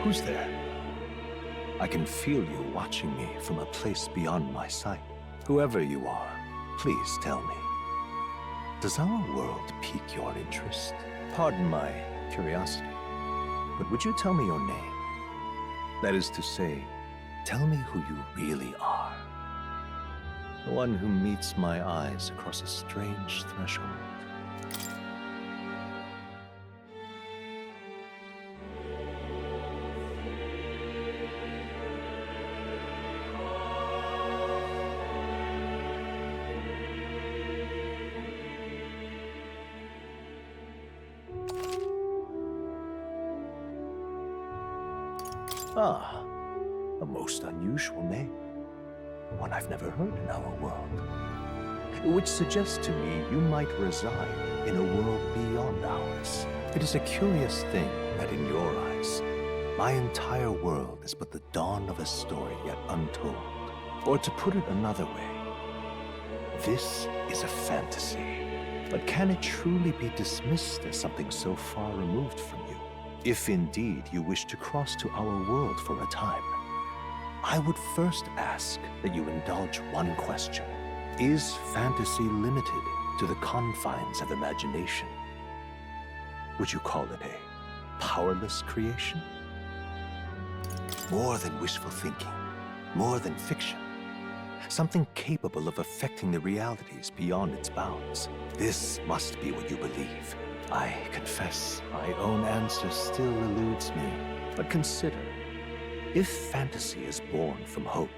Who's there? I can feel you watching me from a place beyond my sight. Whoever you are, please tell me. Does our world pique your interest? Pardon my curiosity, but would you tell me your name? That is to say, tell me who you really are. The one who meets my eyes across a strange threshold. Ah, a most unusual name. One I've never heard in our world. Which suggests to me you might reside in a world beyond ours. It is a curious thing that in your eyes, my entire world is but the dawn of a story yet untold. Or to put it another way, this is a fantasy. But can it truly be dismissed as something so far removed from you? If indeed you wish to cross to our world for a time, I would first ask that you indulge one question. Is fantasy limited to the confines of imagination? Would you call it a powerless creation? More than wishful thinking, more than fiction. Something capable of affecting the realities beyond its bounds. This must be what you believe. I confess, my own answer still eludes me. But consider, if fantasy is born from hope,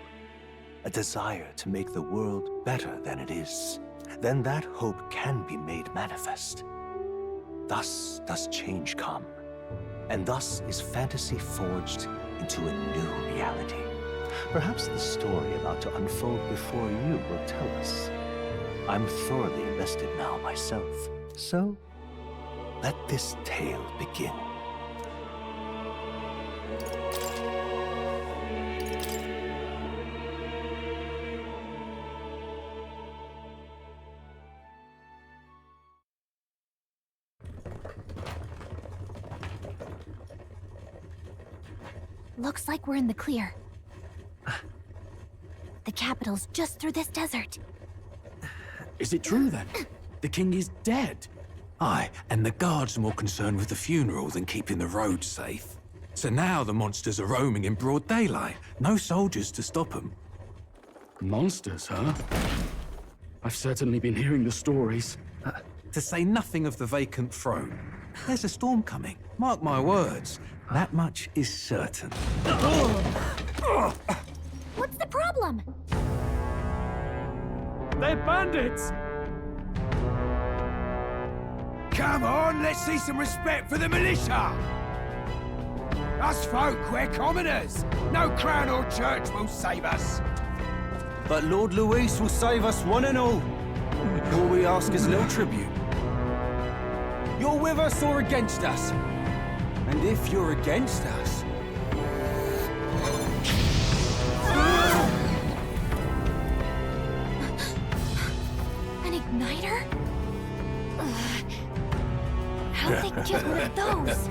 a desire to make the world better than it is, then that hope can be made manifest. Thus does change come, and thus is fantasy forged into a new reality. Perhaps the story about to unfold before you will tell us. I'm thoroughly invested now myself, so let this tale begin. Looks like we're in the clear. The capital's just through this desert. Is it true then? The king is dead? Aye, and the guards are more concerned with the funeral than keeping the roads safe. So now the monsters are roaming in broad daylight. No soldiers to stop them. Monsters, huh? I've certainly been hearing the stories. To say nothing of the vacant throne. There's a storm coming, mark my words. That much is certain. What's the problem? They're bandits! Come on, let's see some respect for the militia! Us folk, we're commoners. No crown or church will save us. But Lord Luis will save us one and all. All we ask is little tribute. You're with us or against us? And if you're against us... An igniter? How'd they get one of those?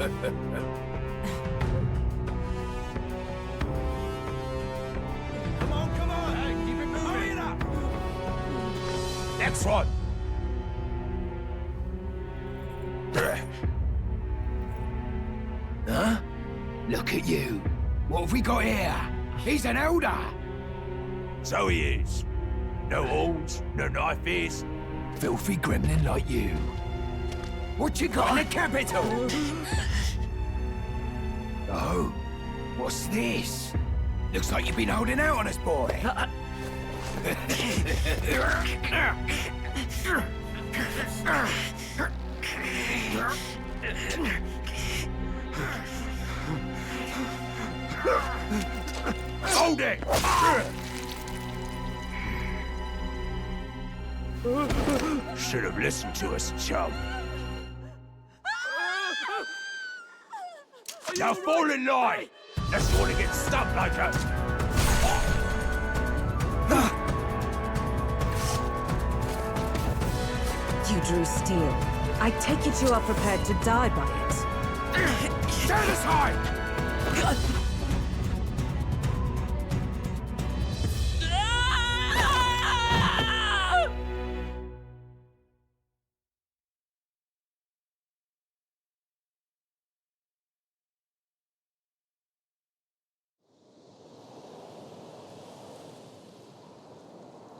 Come on! Hey, keep it moving! Hurry it up! Next one! Huh? Look at you. What have we got here? He's an elder. So he is. No horns, no knife ears. Filthy gremlin like you. What you got in the capital? Oh, what's this? Looks like you've been holding out on us, boy. Hold it! Should have listened to us, chum. Now fall in line! Unless you want to get stuck like us. You drew steel. I take it you are prepared to die by it. Stand aside!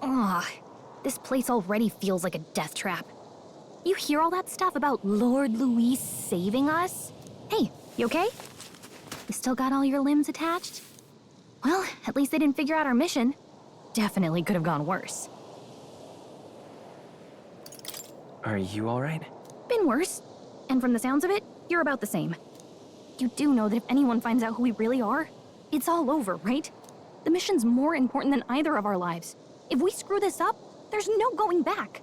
Ugh, this place already feels like a death trap. You hear all that stuff about Lord Luis saving us? Hey, you okay? You still got all your limbs attached? Well, at least they didn't figure out our mission. Definitely could have gone worse. Are you alright? Been worse. And from the sounds of it, you're about the same. You do know that if anyone finds out who we really are, it's all over, right? The mission's more important than either of our lives. If we screw this up, there's no going back.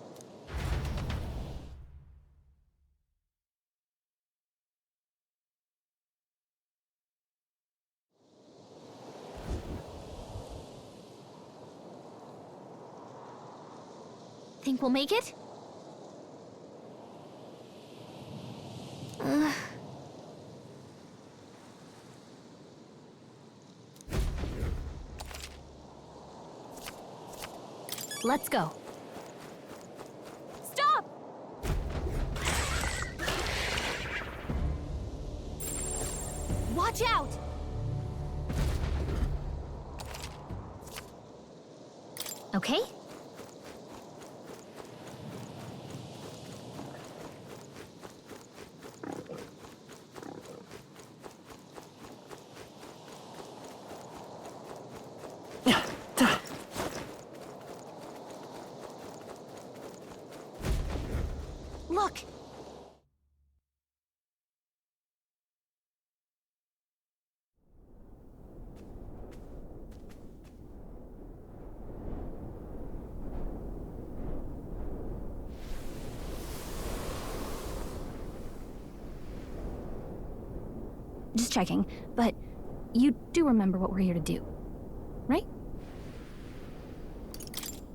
Think we'll make it? Let's go. Stop! Watch out! Okay? Look! Just checking, but you do remember what we're here to do, right?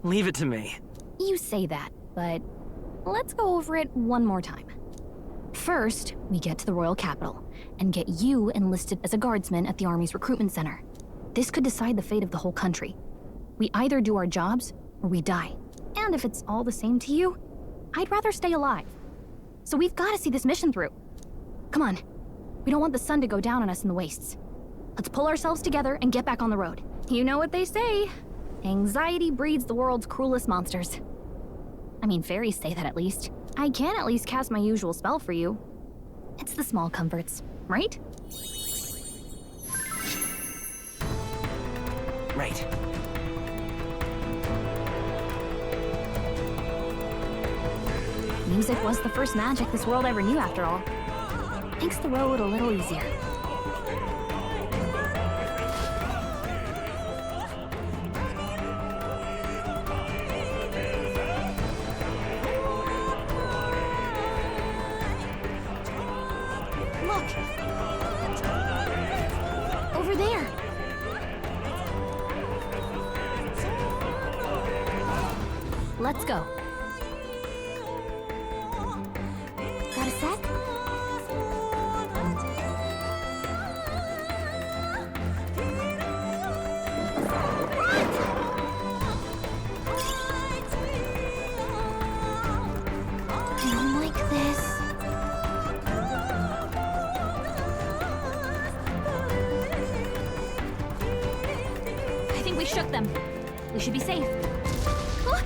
Leave it to me. You say that, but let's go over it one more time. First, we get to the royal capital and get you enlisted as a guardsman at the army's recruitment center. This could decide the fate of the whole country. We either do our jobs or we die. And if it's all the same to you, I'd rather stay alive. So we've got to see this mission through. Come on. We don't want the sun to go down on us in the wastes. Let's pull ourselves together and get back on the road. You know what they say. Anxiety breeds the world's cruelest monsters. I mean, fairies say that at least. I can at least cast my usual spell for you. It's the small comforts, right? Right. Music was the first magic this world ever knew, after all. Makes the road a little easier. Look! Over there! Let's go. Got a sec? I don't like this. I think we shook them. We should be safe. Huh?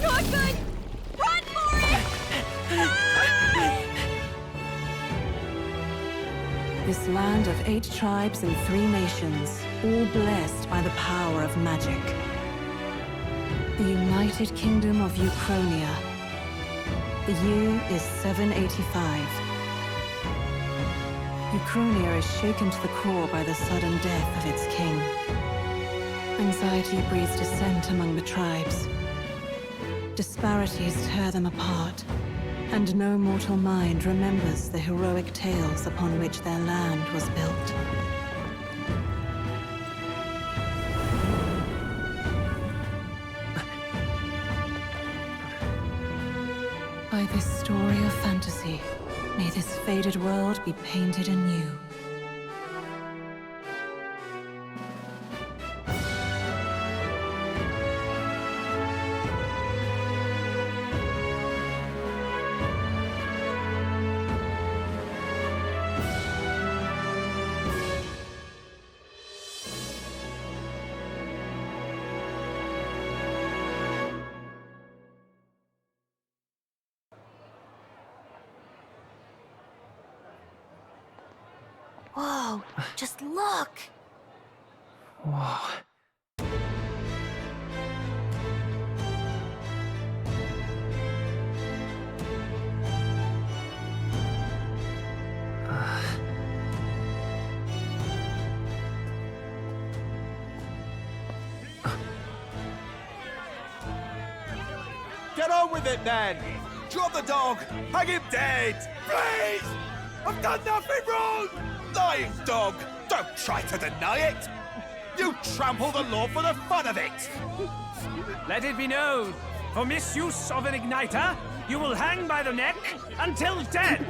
Not good! Run for it! This land of 8 tribes and 3 nations, all blessed by the power of magic. The United Kingdom of Uchronia. The year is 785. Uchronia is shaken to the core by the sudden death of its king. Anxiety breeds dissent among the tribes. Disparities tear them apart, and no mortal mind remembers the heroic tales upon which their land was built. By this May this faded world be painted anew. Whoa, just look! Whoa. Get on with it, then! Drop the dog! Hang him dead! Please! I've done nothing wrong! Lying dog! Don't try to deny it! You trample the law for the fun of it! Let it be known, for misuse of an igniter, you will hang by the neck until dead!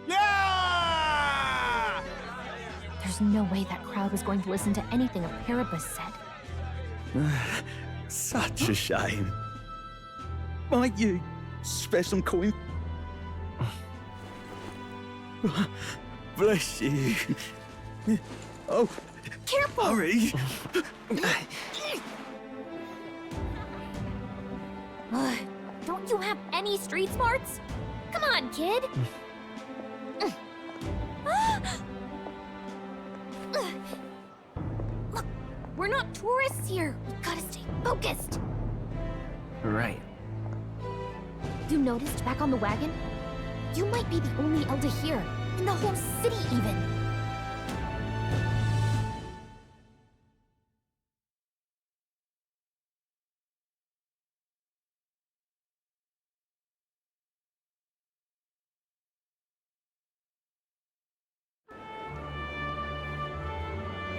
Yeah! There's no way that crowd was going to listen to anything a Paribus said. Such a shame. Might you spare some coin? Bless you. Oh, Careful! hurry. Don't you have any street smarts? Come on, kid! Look, we're not tourists here. We gotta stay focused. Right. You noticed back on the wagon? You might be the only Elder here, in the whole city even.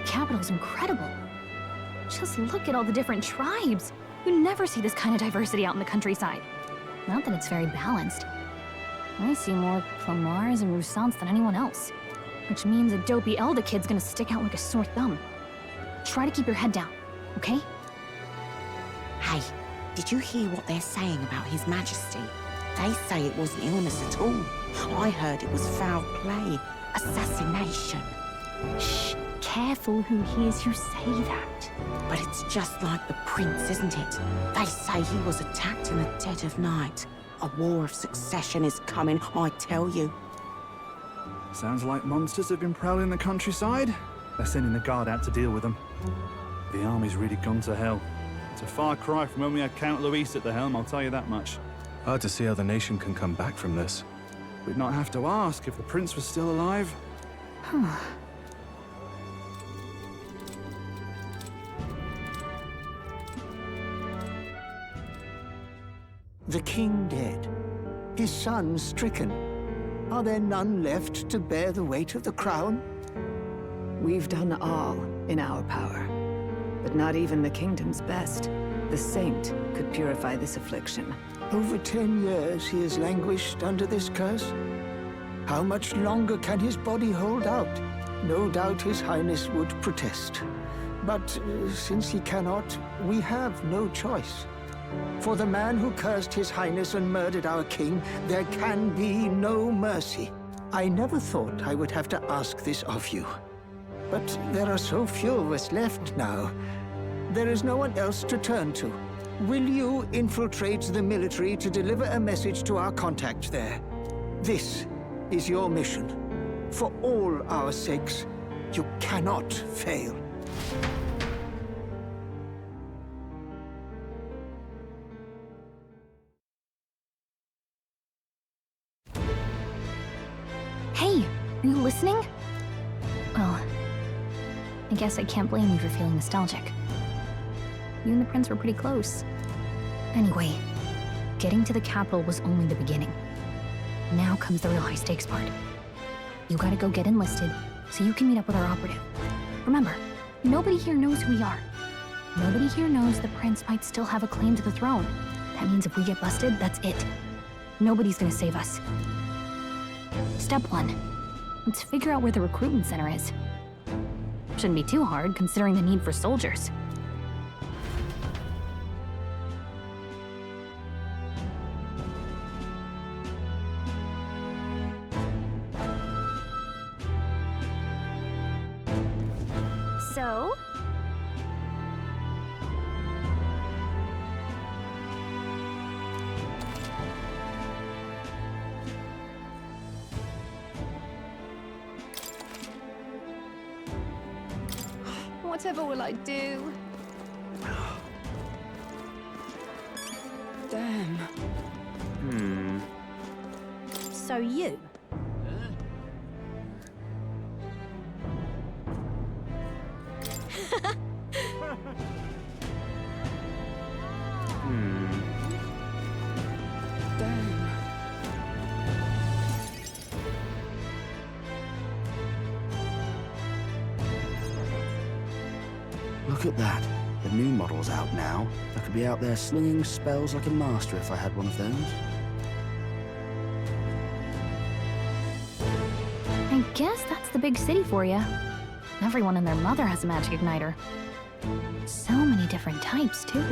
Capital's incredible. Just look at all the different tribes. You never see this kind of diversity out in the countryside. Not that it's very balanced. I see more Plomars and Roussants than anyone else. Which means a dopey Elder kid's gonna stick out like a sore thumb. Try to keep your head down, okay? Hey, did you hear what they're saying about His Majesty? They say it wasn't illness at all. I heard it was foul play, assassination. Shh, careful who hears you say that. But it's just like the prince, isn't it? They say he was attacked in the dead of night. A war of succession is coming, I tell you. Sounds like monsters have been prowling the countryside. They're sending the guard out to deal with them. The army's really gone to hell. It's a far cry from when we had Count Luis at the helm, I'll tell you that much. Hard to see how the nation can come back from this. We'd not have to ask if the prince was still alive. The king dead, his son stricken. Are there none left to bear the weight of the crown? We've done all in our power, but not even the kingdom's best. The saint could purify this affliction. Over 10 years he has languished under this curse. How much longer can his body hold out? No doubt his highness would protest. But since he cannot, we have no choice. For the man who cursed his highness and murdered our king, there can be no mercy. I never thought I would have to ask this of you. But there are so few of us left now. There is no one else to turn to. Will you infiltrate the military to deliver a message to our contact there? This is your mission. For all our sakes, you cannot fail. Hey, are you listening? Well, I guess I can't blame you for feeling nostalgic. You and the prince were pretty close. Anyway, getting to the capital was only the beginning. Now comes the real high-stakes part. You gotta go get enlisted so you can meet up with our operative. Remember, nobody here knows who we are. Nobody here knows the prince might still have a claim to the throne. That means if we get busted, that's it. nobody's gonna save us. Step 1. Let's figure out where the recruitment center is. Shouldn't be too hard, considering the need for soldiers. So? Whatever will I do? Damn. So you? Look at that. The new model's out now. I could be out there slinging spells like a master if I had one of those. I guess that's the big city for you. Everyone and their mother has a magic igniter. So many different types, too.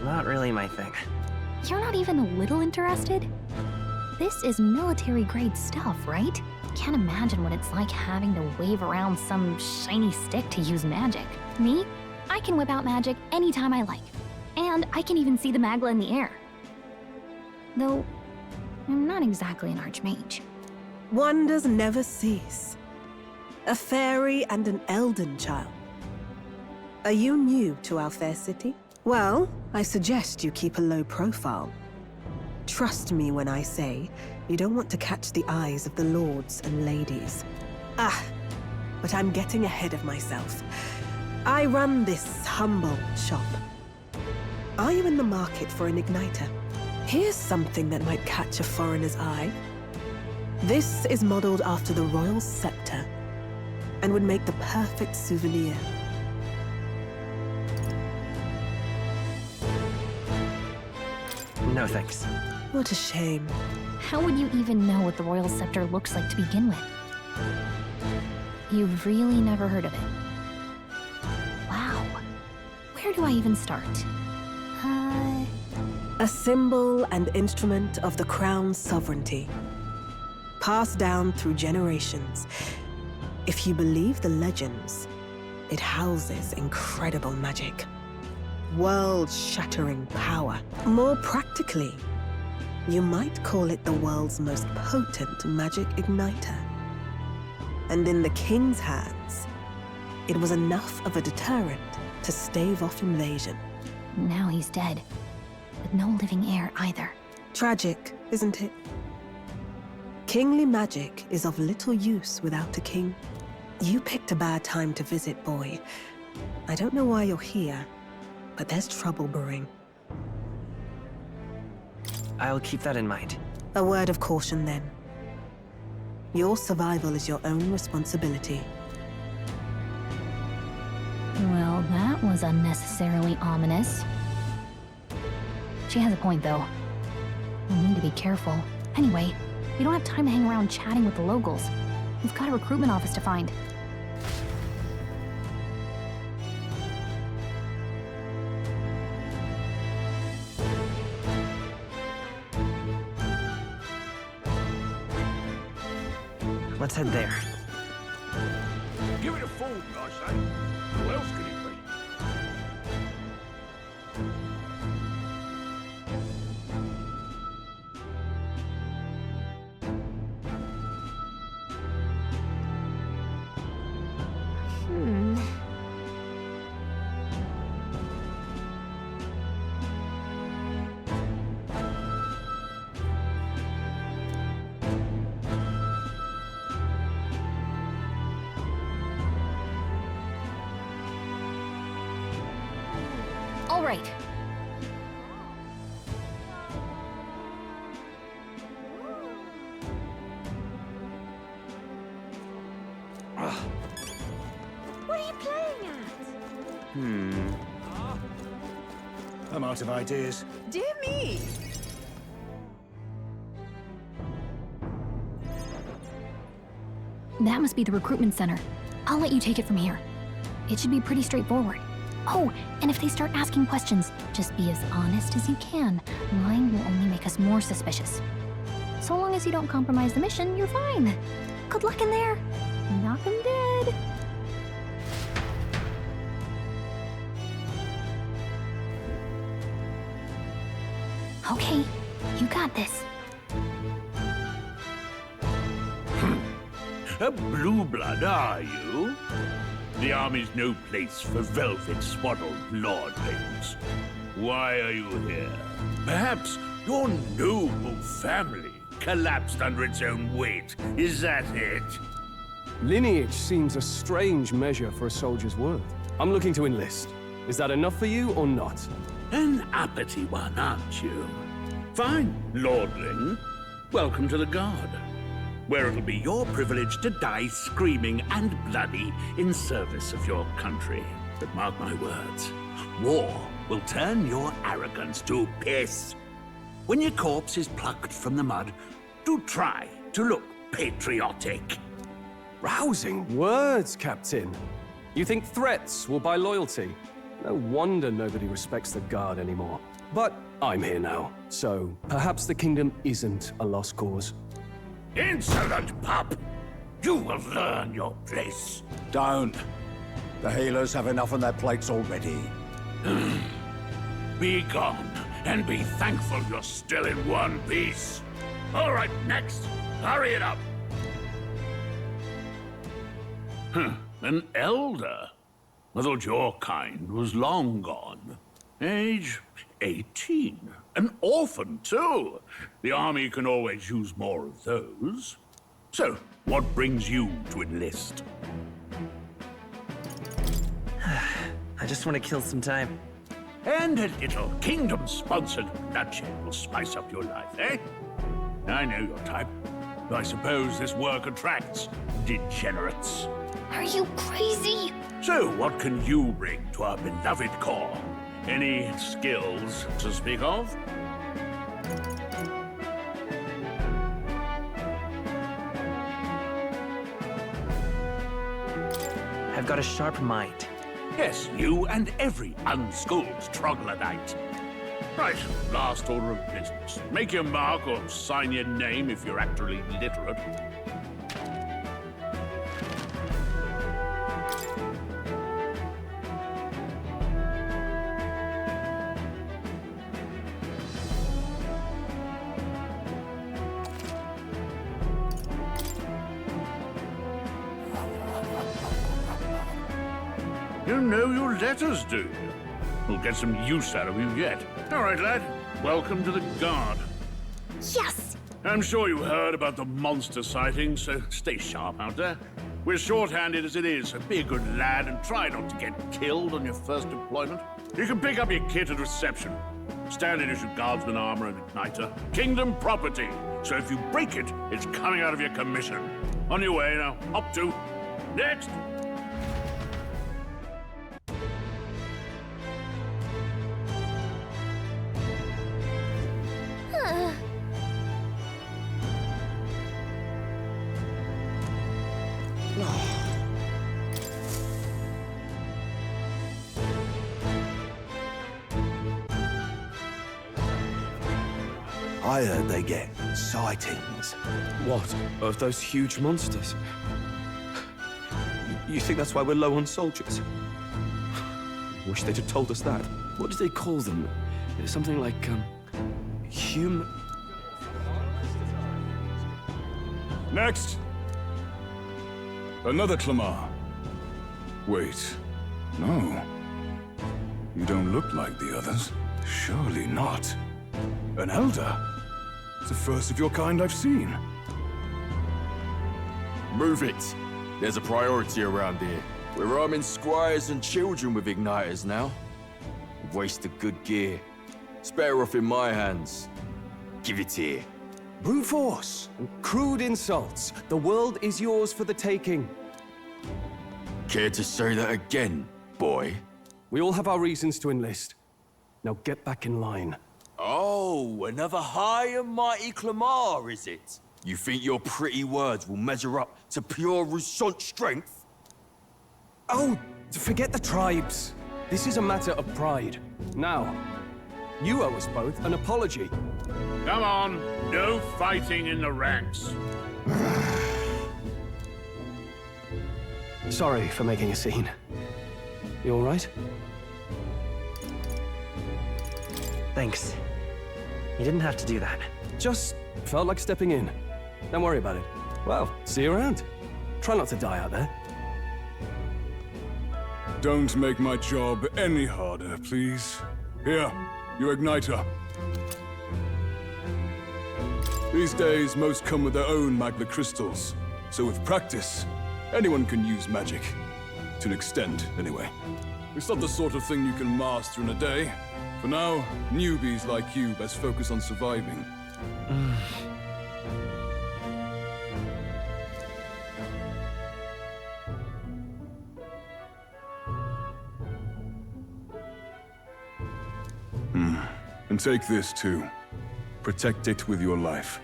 Not really my thing. You're not even a little interested? This is military-grade stuff, right? Can't imagine what it's like having to wave around some shiny stick to use magic. Me? I can whip out magic anytime I like. And I can even see the Magla in the air. Though, I'm not exactly an archmage. Wonders never cease. A fairy and an elden child. Are you new to our fair city? Well, I suggest you keep a low profile. Trust me when I say you don't want to catch the eyes of the lords and ladies. But I'm getting ahead of myself. I run this humble shop. Are you in the market for an igniter? Here's something that might catch a foreigner's eye. This is modeled after the royal scepter and would make the perfect souvenir. No thanks. What a shame. How would you even know what the royal scepter looks like to begin with? You've really never heard of it. Wow. Where do I even start? A symbol and instrument of the crown's sovereignty. Passed down through generations. If you believe the legends, it houses incredible magic. World-shattering power. More practically, you might call it the world's most potent magic igniter. And in the king's hands, it was enough of a deterrent to stave off invasion. Now he's dead, with no living heir either. Tragic, isn't it? Kingly magic is of little use without a king. You picked a bad time to visit, boy. I don't know why you're here, but there's trouble brewing. I'll keep that in mind. A word of caution, then. Your survival is your own responsibility. Well, that was unnecessarily ominous. She has a point, though. We'll need to be careful. Anyway, we don't have time to hang around chatting with the locals. We've got a recruitment office to find. Let's head there. Give it a fool, I say. Who else could it be? right. What are you playing at? I'm out of ideas. Dear me! That must be the recruitment center. I'll let you take it from here. It should be pretty straightforward. Oh, and if they start asking questions, just be as honest as you can. Lying will only make us more suspicious. So long as you don't compromise the mission, you're fine. Good luck in there. Knock 'em dead. Okay, you got this. A blue blood, are you? The army's no place for velvet-swaddled lordlings. Why are you here? Perhaps your noble family collapsed under its own weight. Is that it? Lineage seems a strange measure for a soldier's worth. I'm looking to enlist. Is that enough for you or not? An uppity one, aren't you? Fine, lordling. Welcome to the Guard, where it'll be your privilege to die screaming and bloody in service of your country. But mark my words, war will turn your arrogance to piss. When your corpse is plucked from the mud, do try to look patriotic. Rousing words, Captain. You think threats will buy loyalty? No wonder nobody respects the Guard anymore. But I'm here now, so perhaps the kingdom isn't a lost cause. Insolent pup! You will learn your place. Don't. The healers have enough on their plates already. Be gone, and be thankful you're still in one piece. All right, next. Hurry it up. An elder? I thought your kind was long gone. Age 18. An orphan, too. The army can always use more of those. So, what brings you to enlist? I just want to kill some time. And a little kingdom-sponsored bloodshed will spice up your life, eh? I know your type. I suppose this work attracts degenerates. Are you crazy? So, what can you bring to our beloved corps? Any skills to speak of? I've got a sharp mind. Yes, you and every unschooled troglodyte. Right, last order of business. Make your mark or sign your name if you're actually literate. You know your letters, do you? We'll get some use out of you yet. All right, lad. Welcome to the Guard. Yes! I'm sure you heard about the monster sightings, so stay sharp out there. We're short-handed as it is, so be a good lad and try not to get killed on your first deployment. You can pick up your kit at reception. Standard issue guardsman armor and igniter. Kingdom property. So if you break it, it's coming out of your commission. On your way now. Up to. Next! I heard they get sightings. What? Of those huge monsters? You think that's why we're low on soldiers? Wish they'd have told us that. What did they call them? Something like, human... Next! Another Clamar. Wait, no. You don't look like the others. Surely not. An elder? It's the first of your kind I've seen. Move it. There's a priority around here. We're arming squires and children with igniters now. waste of good gear. It's better off in my hands. Give it here. Brute force and crude insults. The world is yours for the taking. Care to say that again, boy? We all have our reasons to enlist. Now get back in line. Oh, another high and mighty Clamar, is it? You think your pretty words will measure up to pure Rousant strength? Oh, forget the tribes. This is a matter of pride. Now, you owe us both an apology. Come on, no fighting in the ranks. Sorry for making a scene. You all right? Thanks. You didn't have to do that. Just felt like stepping in. Don't worry about it. Well, see you around. Try not to die out there. Don't make my job any harder, please. Here, your igniter. These days, most come with their own magna crystals. So with practice, anyone can use magic. To an extent, anyway. It's not the sort of thing you can master in a day. For now, newbies like you best focus on surviving. And take this too. Protect it with your life.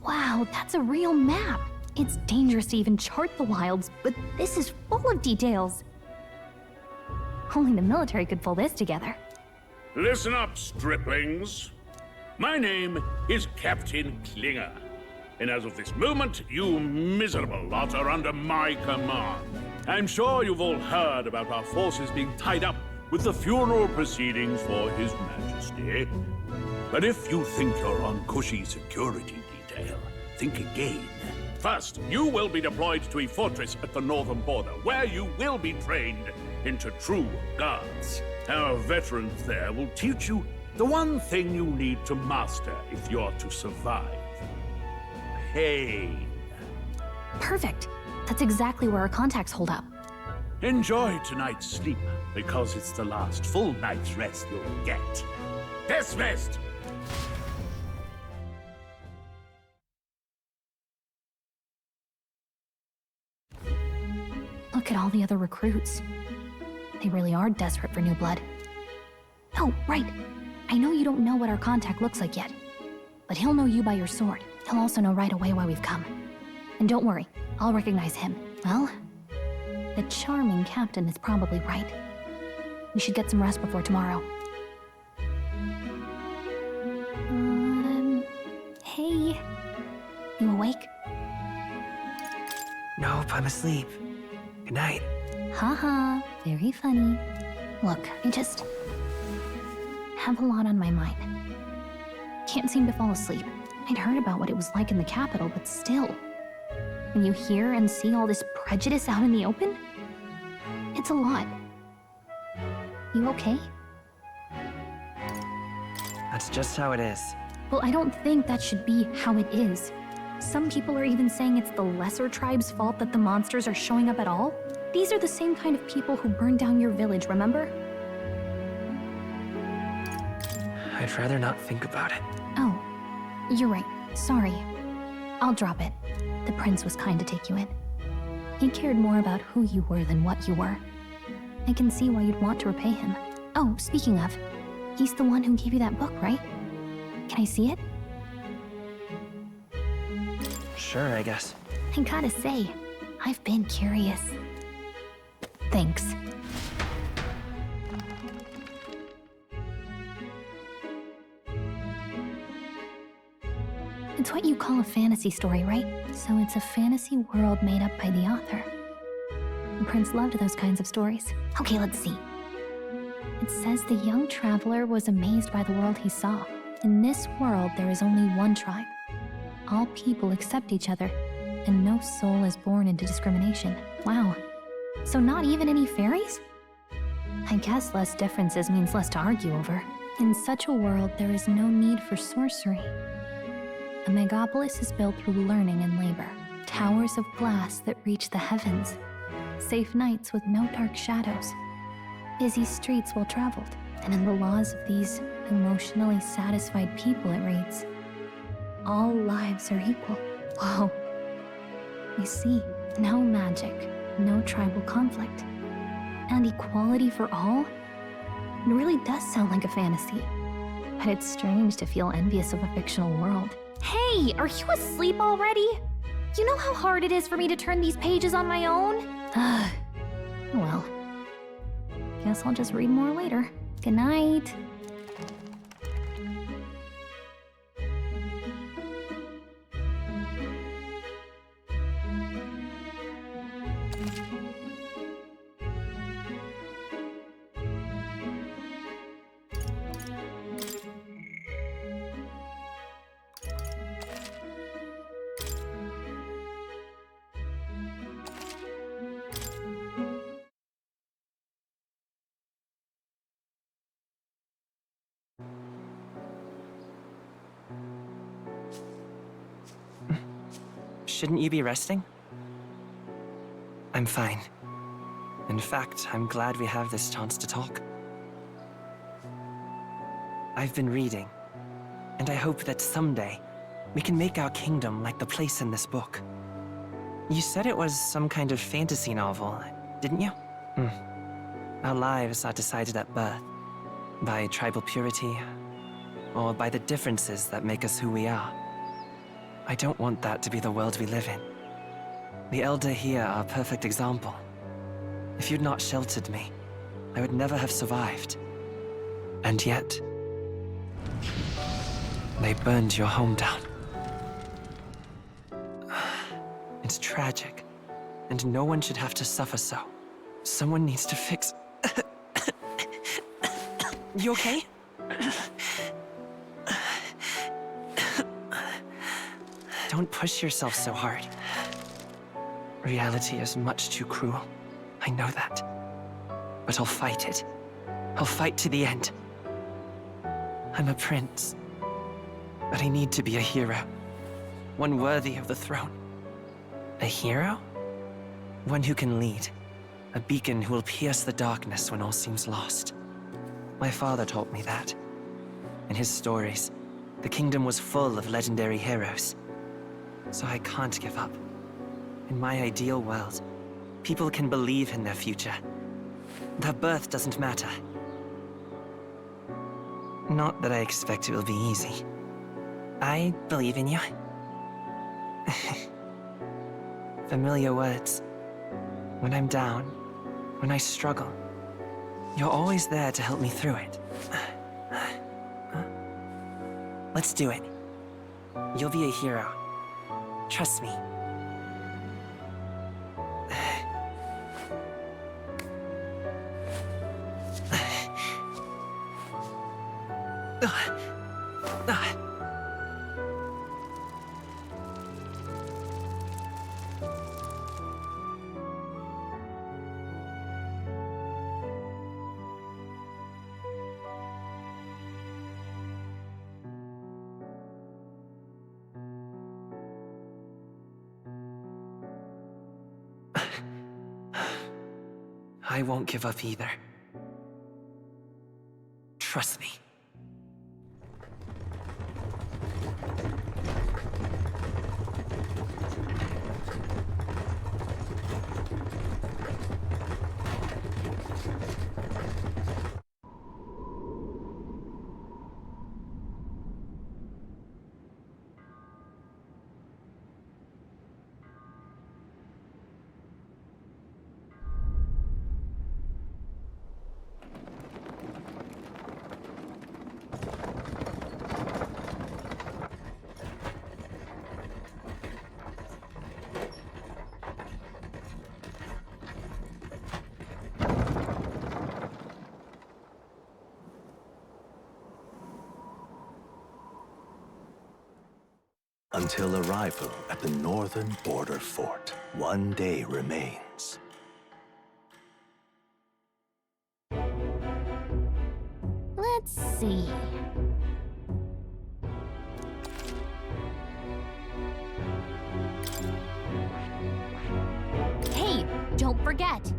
Wow, that's a real map. It's dangerous to even chart the wilds, but this is full of details. Only the military could pull this together. Listen up, striplings. My name is Captain Klinger. And as of this moment, you miserable lot are under my command. I'm sure you've all heard about our forces being tied up with the funeral proceedings for His Majesty. But if you think you're on cushy security detail, think again. First, you will be deployed to a fortress at the northern border, where you will be trained into true guards. Our veterans there will teach you the one thing you need to master if you're to survive. Pain. Perfect. That's exactly where our contacts hold up. Enjoy tonight's sleep, because it's the last full night's rest you'll get. Dismissed! Look at all the other recruits. They really are desperate for new blood. Oh, right. I know you don't know what our contact looks like yet, but he'll know you by your sword. He'll also know right away why we've come. And don't worry, I'll recognize him. Well, the charming captain is probably right. We should get some rest before tomorrow. Hey. You awake? Nope, I'm asleep. Good night. Haha, very funny. Look, I just have a lot on my mind. Can't seem to fall asleep. I'd heard about what it was like in the capital, but still. When you hear and see all this prejudice out in the open, it's a lot. You okay? That's just how it is. Well, I don't think that should be how it is. Some people are even saying it's the lesser tribe's fault that the monsters are showing up at all. These are the same kind of people who burned down your village, remember? I'd rather not think about it. Oh, you're right. Sorry. I'll drop it. The prince was kind to take you in. He cared more about who you were than what you were. I can see why you'd want to repay him. Oh, speaking of, he's the one who gave you that book, right? Can I see it? Sure, I guess. I gotta say, I've been curious. Thanks. It's what you call a fantasy story, right? So it's a fantasy world made up by the author. The prince loved those kinds of stories. Okay, let's see. It says the young traveler was amazed by the world he saw. In this world, there is only one tribe. All people accept each other, and no soul is born into discrimination. Wow. So not even any fairies? I guess less differences means less to argue over. In such a world, there is no need for sorcery. A megapolis is built through learning and labor. Towers of glass that reach the heavens. Safe nights with no dark shadows. busy streets well traveled, and in the laws of these emotionally satisfied people, it reads, all lives are equal. Whoa. You see, no magic, no tribal conflict, and equality for all? It really does sound like a fantasy. But it's strange to feel envious of a fictional world. Hey, are you asleep already? You know how hard it is for me to turn these pages on my own? Well, guess I'll just read more later. Good night. Shouldn't you be resting? I'm fine. In fact, I'm glad we have this chance to talk. I've been reading, and I hope that someday we can make our kingdom like the place in this book. You said it was some kind of fantasy novel, didn't you? Our lives are decided at birth, by tribal purity, or by the differences that make us who we are. I don't want that to be the world we live in. The Elder here are a perfect example. If you'd not sheltered me, I would never have survived. And yet, they burned your home down. It's tragic, and no one should have to suffer so. Someone needs to fix... You okay? Don't push yourself so hard. Reality is much too cruel. I know that. But I'll fight it. I'll fight to the end. I'm a prince. But I need to be a hero. One worthy of the throne. A hero? One who can lead. A beacon who will pierce the darkness when all seems lost. My father taught me that. In his stories, the kingdom was full of legendary heroes. So I can't give up. In my ideal world, people can believe in their future. Their birth doesn't matter. Not that I expect it will be easy. I believe in you. Familiar words. When I'm down, when I struggle, you're always there to help me through it. Let's do it. You'll be a hero. Trust me. I won't give up either. Trust me. Until arrival at the northern border fort, one day remains. Let's see. Hey, don't forget.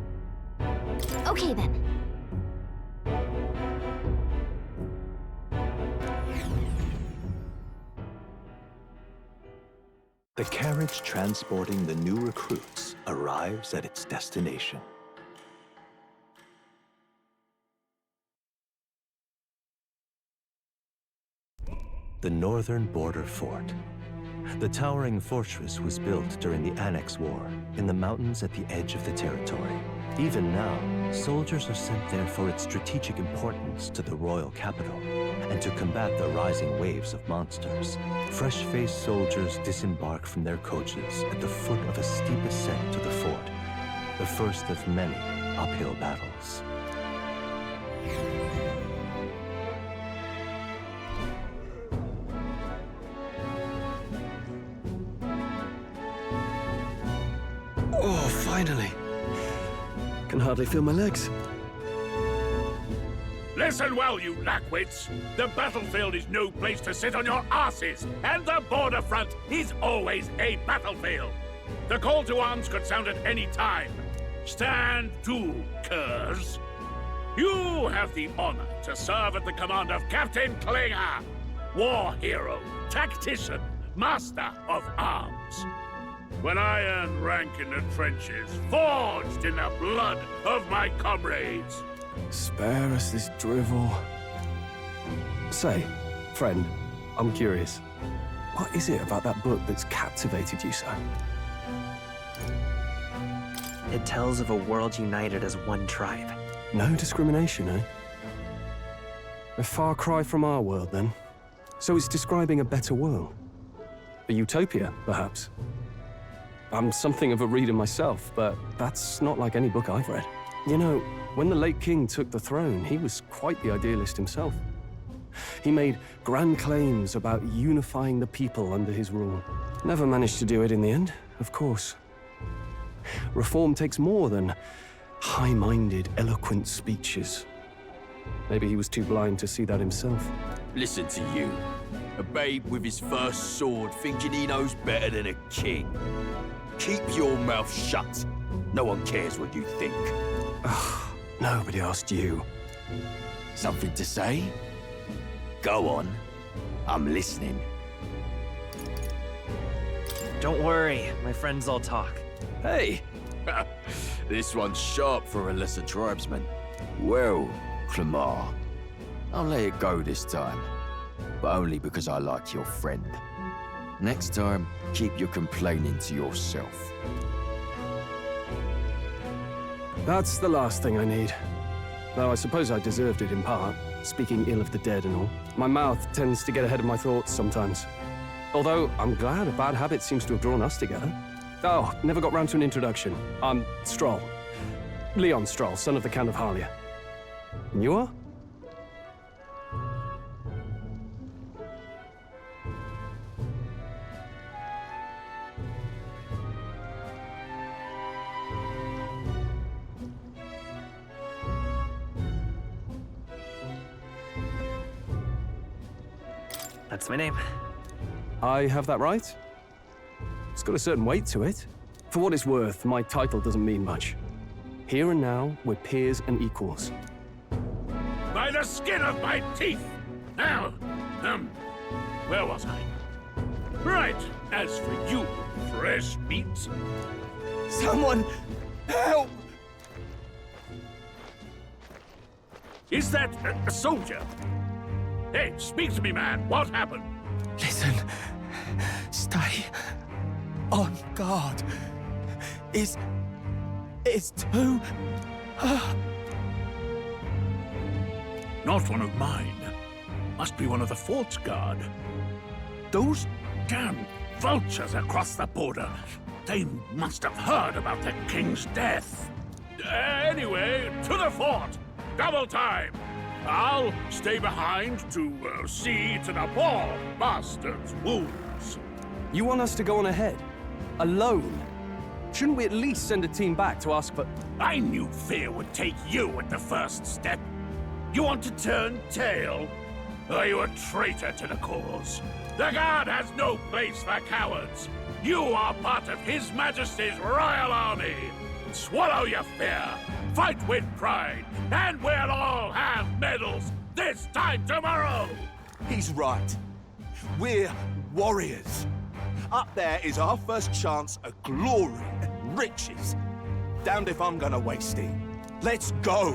Okay then. The carriage transporting the new recruits arrives at its destination. The northern border fort. The towering fortress was built during the Annex War in the mountains at the edge of the territory. Even now, soldiers are sent there for its strategic importance to the royal capital and to combat the rising waves of monsters. Fresh-faced soldiers disembark from their coaches at the foot of a steep ascent to the fort, the first of many uphill battles. Oh, finally. Can hardly feel my legs. Listen well, you lackwits. The battlefield is no place to sit on your asses, and the border front is always a battlefield. The call to arms could sound at any time. Stand to, curs. You have the honor to serve at the command of Captain Klinger, war hero, tactician, master of arms. When I earned rank in the trenches, forged in the blood of my comrades. Spare us this drivel. Say, friend, I'm curious. What is it about that book that's captivated you so? It tells of a world united as one tribe. No discrimination, eh? A far cry from our world, then. So it's describing a better world. A utopia, perhaps. I'm something of a reader myself, but that's not like any book I've read. You know, when the late king took the throne, he was quite the idealist himself. He made grand claims about unifying the people under his rule. Never managed to do it in the end, of course. Reform takes more than high-minded, eloquent speeches. Maybe he was too blind to see that himself. Listen to you. A babe with his first sword thinking he knows better than a king. Keep your mouth shut. No one cares what you think. Nobody asked you. Something to say? Go on. I'm listening. Don't worry, my friends all talk. Hey! This one's sharp for a lesser tribesman. Well, Clemar, I'll let it go this time. But only because I like your friend. Next time, keep your complaining to yourself. That's the last thing I need. Though I suppose I deserved it in part, speaking ill of the dead and all. My mouth tends to get ahead of my thoughts sometimes. Although, I'm glad a bad habit seems to have drawn us together. Oh, never got round to an introduction. I'm Stroll. Leon Stroll, son of the Count of Harlia. And you are? That's my name. I have that right? It's got a certain weight to it. For what it's worth, my title doesn't mean much. Here and now, we're peers and equals. By the skin of my teeth! Now, where was I? Right, as for you, fresh meat. Someone, help! Is that a soldier? Hey, speak to me, man. What happened? Listen. Stay on guard. It's too... Not one of mine. Must be one of the fort's guard. Those damn vultures across the border. They must have heard about the king's death. Anyway, to the fort. Double time. I'll stay behind to see to the poor bastard's wounds. You want us to go on ahead? Alone? Shouldn't we at least send a team back to ask for... I knew fear would take you at the first step. You want to turn tail? Are you a traitor to the cause? The Guard has no place for cowards. You are part of His Majesty's Royal Army. Swallow your fear. Fight with pride, and we'll all have medals this time tomorrow! He's right. We're warriors. Up there is our first chance at glory and riches. Damned if I'm gonna waste it. Let's go!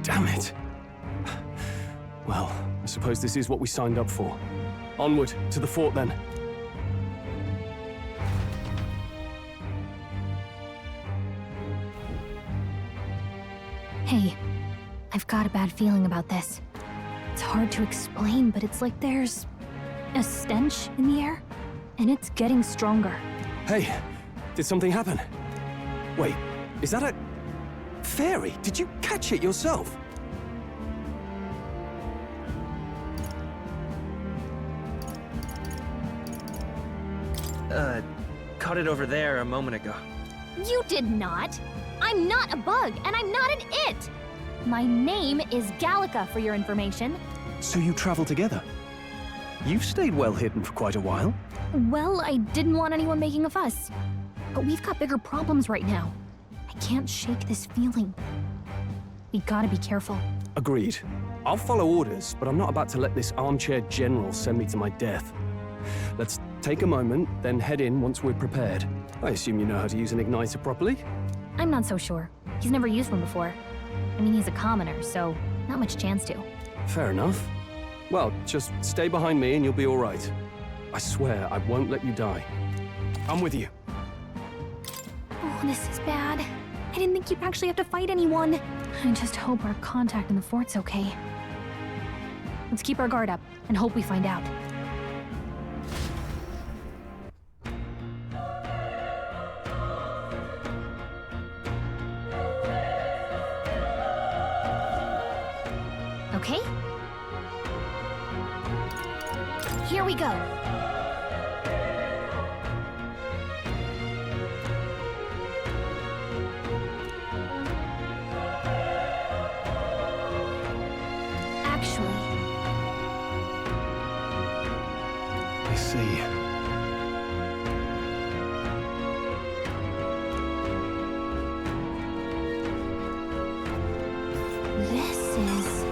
Damn it. Well, I suppose this is what we signed up for. Onward, to the fort then. Hey, I've got a bad feeling about this. It's hard to explain, but it's like there's a stench in the air, and it's getting stronger. Hey, did something happen? Wait, is that a fairy? Did you catch it yourself? Caught it over there a moment ago. You did not! I'm not a bug, and I'm not an it! My name is Gallica, for your information. So you travel together? You've stayed well hidden for quite a while. Well, I didn't want anyone making a fuss. But we've got bigger problems right now. I can't shake this feeling. We gotta be careful. Agreed. I'll follow orders, but I'm not about to let this armchair general send me to my death. Let's take a moment, then head in once we're prepared. I assume you know how to use an igniter properly? I'm not so sure. He's never used one before. I mean, he's a commoner, so not much chance to. Fair enough. Well, just stay behind me and you'll be all right. I swear I won't let you die. I'm with you. Oh, this is bad. I didn't think you'd actually have to fight anyone. I just hope our contact in the fort's okay. Let's keep our guard up and hope we find out. Okay? Here we go. Actually, I see. this is...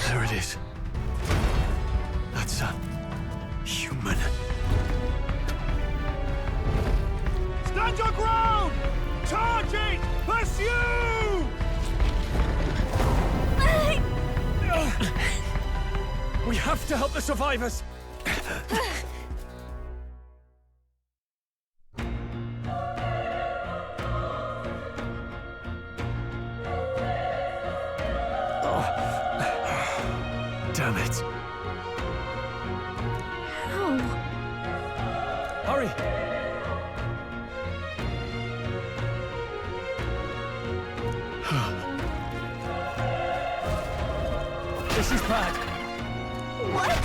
There it is. That's a human. Stand your ground! Charging! Pursue! We have to help the survivors! Damn it. How? Hurry! This is bad. What?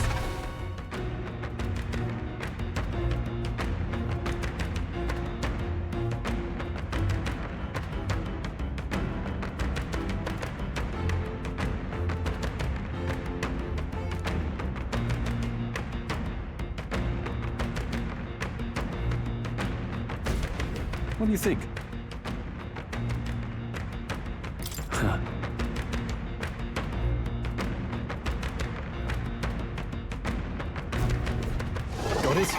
What do you think? Huh. Got it?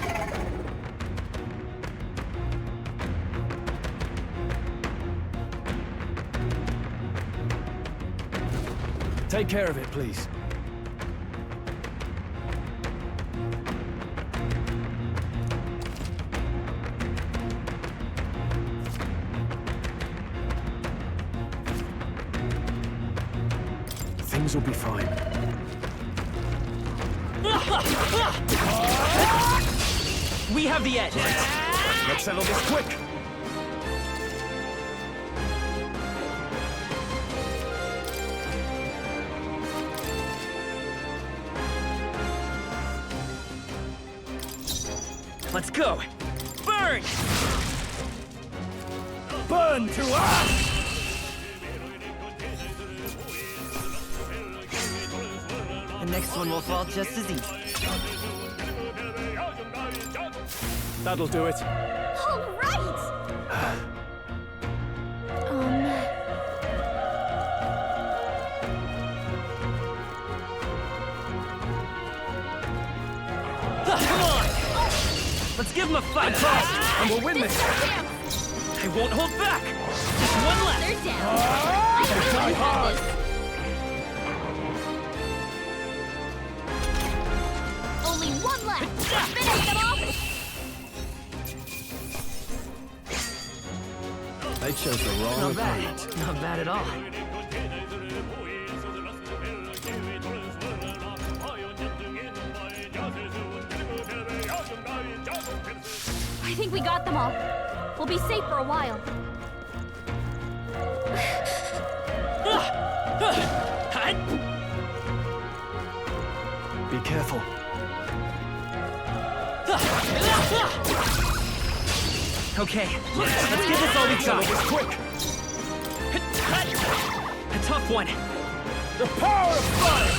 Take care of it, please. Things will be fine. We have the edge. Let's settle this quick. Let's go. Burn! burn to ash! The next one will fall just as easy. That'll do it. All right! Come on! Let's give him a fight! And we'll win this! I won't hold back! Just one left! They're down. I think we have this. Only one left. Finish them off. They chose the wrong Not opponent. bad. Not bad at all. I think we got them all. We'll be safe for a while. Be careful. Okay, let's give this all we got. Quick! A tough one. The power of fire!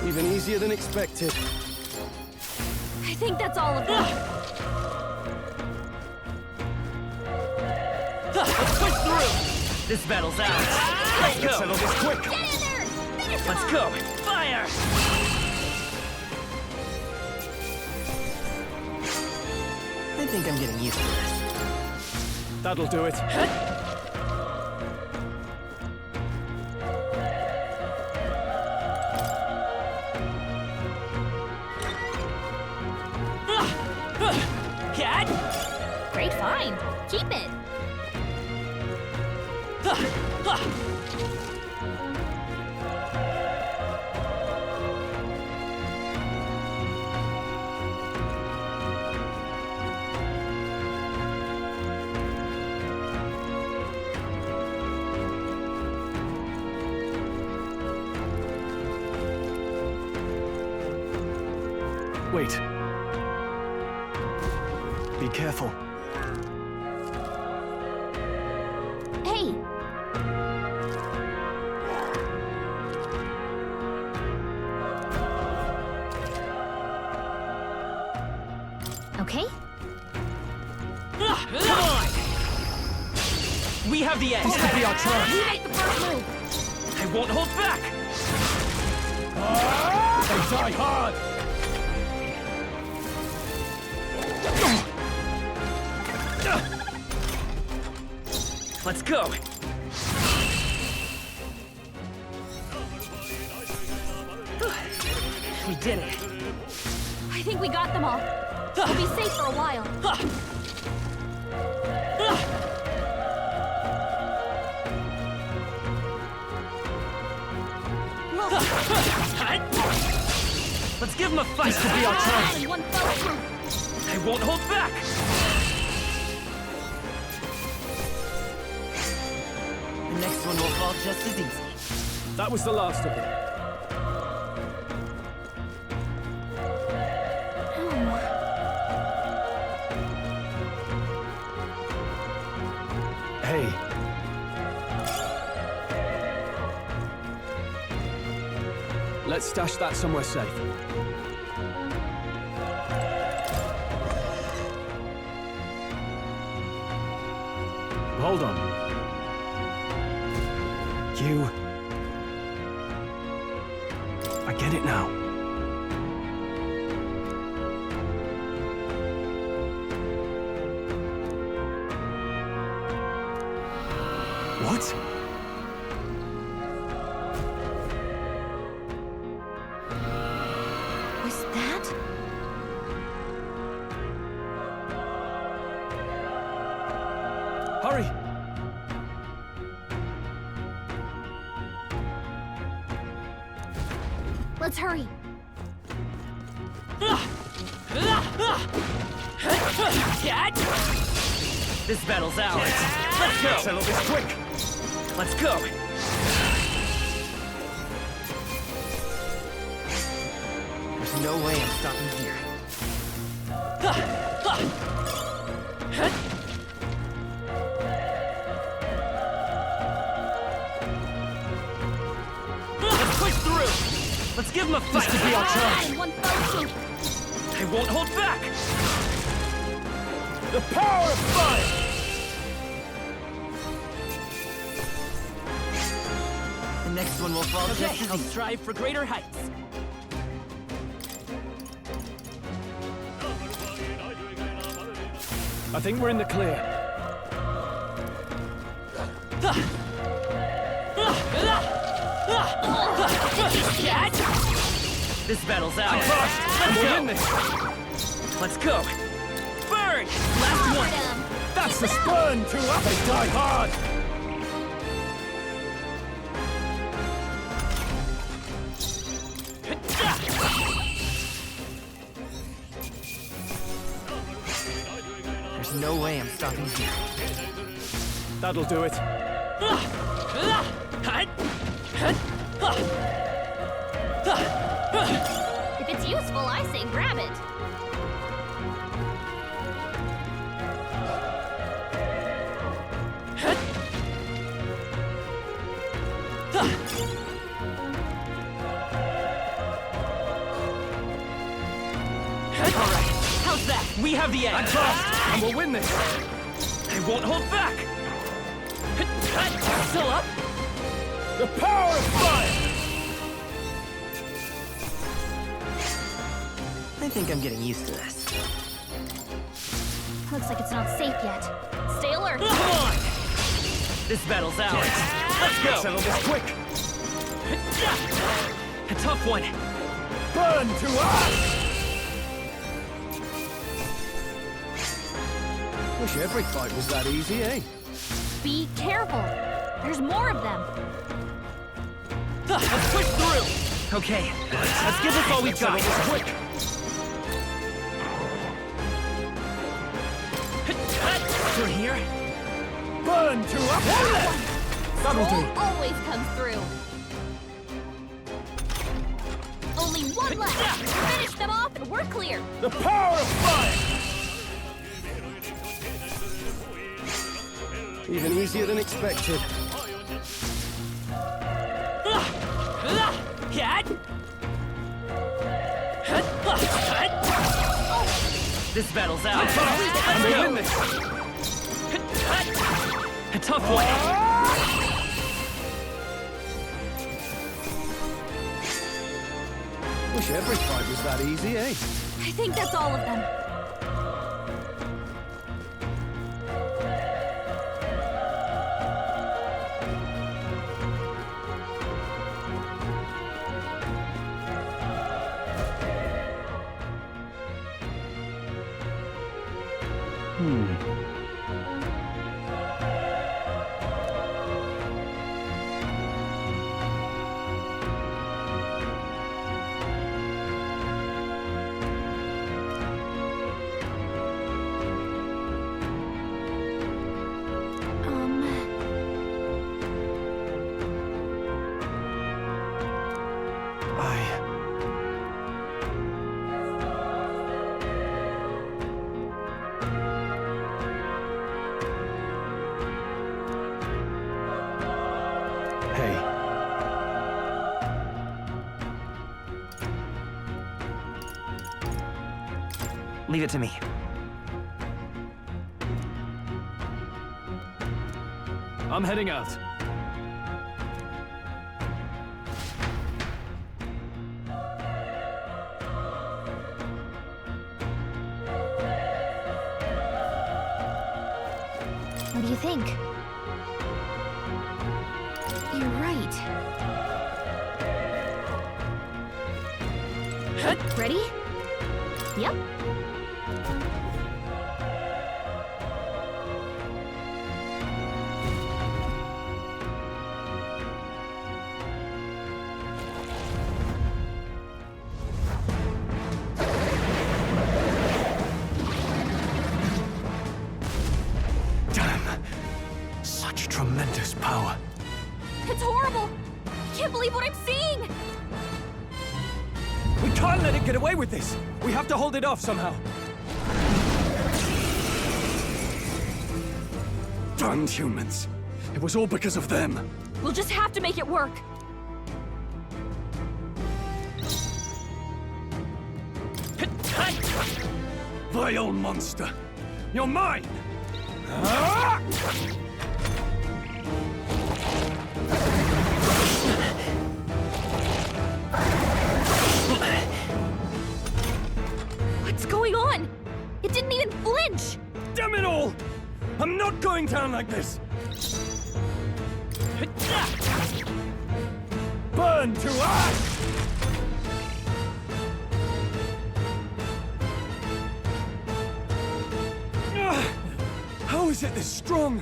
Even easier than expected. I think that's all of them. Let's push through! This battle's ours. Let's go! Settle this quick! Get in there. Finish them Let's off. go! Fire! I think I'm getting used to this. That'll do it. Cat! Great find. Keep it. Wait. Be careful. Hey, okay? Come on! We have the edge. This could be our chance. You make the first move. I won't hold back! They die hard! Let's go! We did it. I think we got them all. We'll be safe for a while. Let's give him a fight! This could be our chance. In one fell swoop. I won't hold back! The next one will fall just as easy. That was the last of them. Hey. Let's stash that somewhere safe. Hold on. You... I get it now. What? Was that? Hurry! Let's hurry. This battle's ours. Let's go! Settle this quick! Let's go! There's no way I'm stopping here. Let's push through! Let's give him a fight! This could be our chance! In one fell swoop. I won't hold back! The power of fire! The next one will fall just as I'll strive for greater heights. I think we're in the clear. This battle's out. Let's Let's win go! this. Let's go! Burn! Last one! That's the spurn to up! They die hard! There's no way I'm stopping here. That'll do it. If it's useful, I say grab it. Alright, how's that? We have the edge! I trust, and we'll win this! I won't hold back! Still up? The power of fire! I think I'm getting used to this. Looks like it's not safe yet. Stay alert. Come on! This battle's ours. Let's go! Settle this quick! A tough one. Burn to us! Wish every fight was that easy, eh? Be careful. There's more of them. Let's push through! Okay, let's give this all we've got. Quick! Through here? Burn to up! That'll do. Always comes through. Only one left. Finish them off and we're clear. The power of fire! Even easier than expected. This battle's out. And we win this. A tough one. Wish every fight was that easy, eh? I think that's all of them. Leave it to me. I'm heading out. What do you think? You're right. Ready? Yep. Such tremendous power. It's horrible. I can't believe what I'm seeing. We can't let it get away with this! We have to hold it off somehow. Damned humans. It was all because of them. We'll just have to make it work. Vile monster. You're mine! What's going on? It didn't even flinch! Damn it all! I'm not going down like this! Burn to ash! How is it this strong?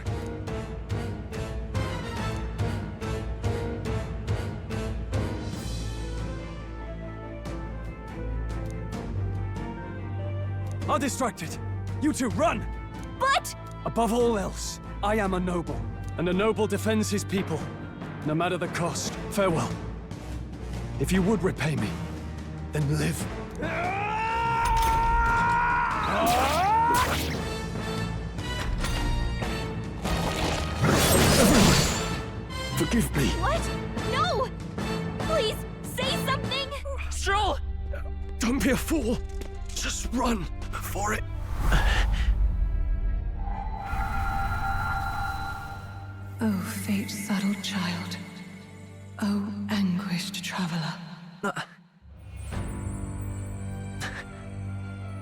I'll distract it. You two, run! But... Above all else, I am a noble, and a noble defends his people, no matter the cost. Farewell. If you would repay me, then live. Forgive me. What? No! Please, say something! Stroll! Don't be a fool. Just run before it... Oh, fate-saddled child. Oh, anguished traveler.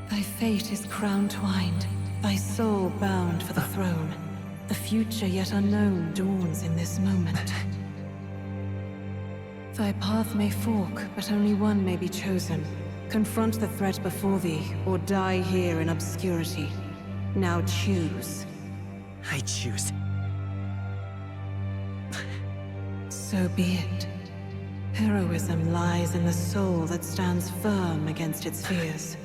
Thy fate is crown-twined, thy soul bound for the throne. The future yet unknown dawns in this moment. Thy path may fork, but only one may be chosen. Confront the threat before thee, or die here in obscurity. Now choose. I choose. So be it. Heroism lies in the soul that stands firm against its fears.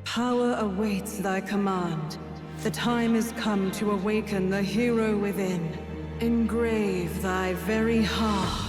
Power awaits thy command. The time is come to awaken the hero within. Engrave thy very heart.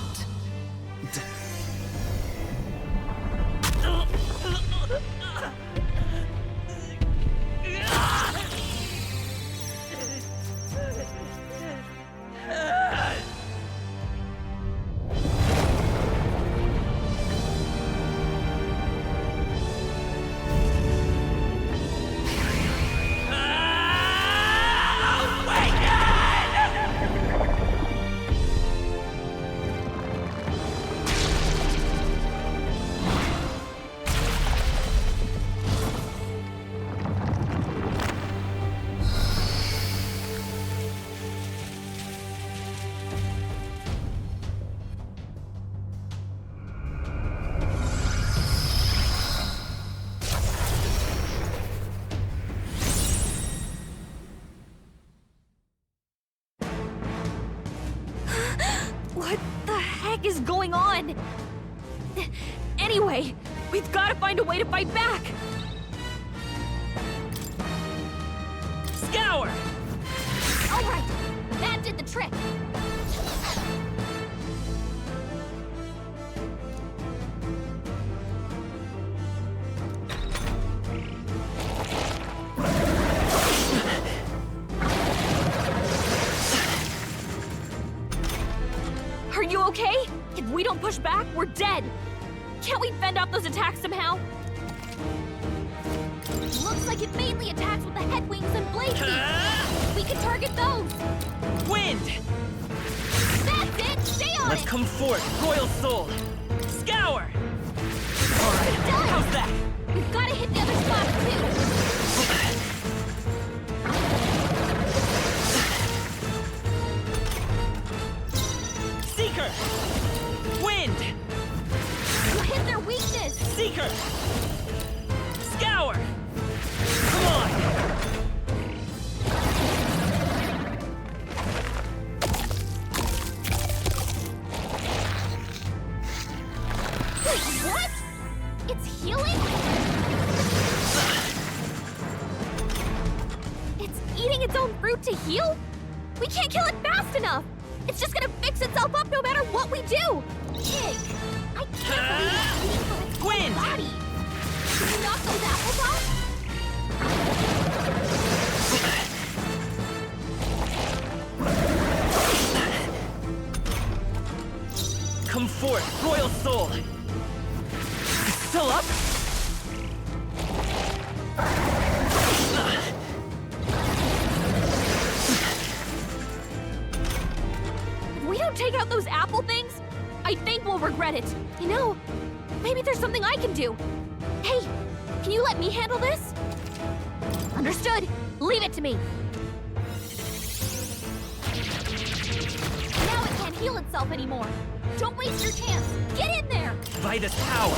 What the heck is going on? Anyway, we've got to find a way to fight back! Scour! Alright, that did the trick! Are you okay? If we don't push back, we're dead! Can't we fend off those attacks somehow? Looks like it mainly attacks with the head wings and blade feet. We can target those! Wind! That's it! Stay on Let's it! come forth, Royal Soul! Scour! Alright, Done! how's that? We've got to hit the other spots too! Seeker! Wind! You hit their weakness! Seeker! Scour! Come on! Wait, what? It's healing? It's eating its own fruit to heal? We can't kill it fast enough! It's just gonna fix itself up no matter what we do! Pig! I can't believe it's eating from its own body! Can you knock those apples off? Come forth, royal soul! Still up? If we don't take out those apple things, I think we'll regret it. You know, maybe there's something I can do. Hey, can you let me handle this? Understood. Leave it to me. Now it can't heal itself anymore. Don't waste your chance. Get in there! By this power!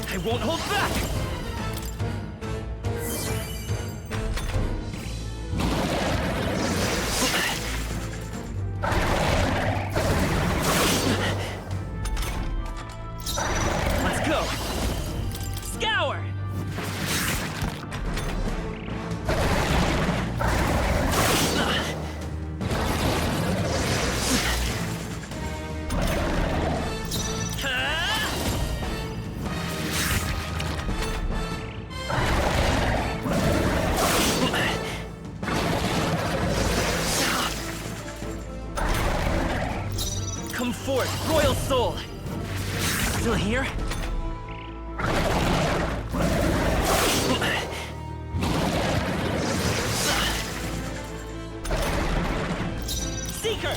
I won't hold back! Let's go! Scour! Come forth, royal soul! Still here? Seeker!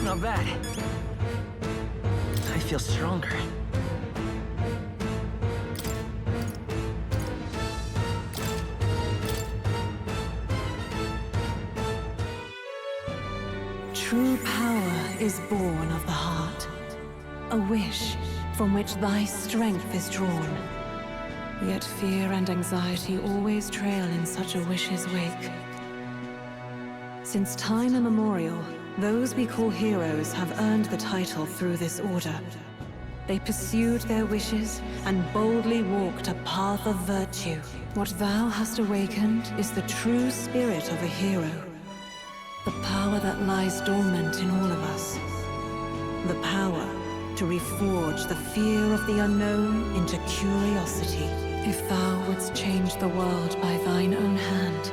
Not bad. I feel stronger. True power is born of the heart, a wish from which thy strength is drawn. Yet fear and anxiety always trail in such a wish's wake. Since time immemorial, those we call heroes have earned the title through this order. They pursued their wishes and boldly walked a path of virtue. What thou hast awakened is the true spirit of a hero. The power that lies dormant in all of us. The power to reforge the fear of the unknown into curiosity. If thou wouldst change the world by thine own hand,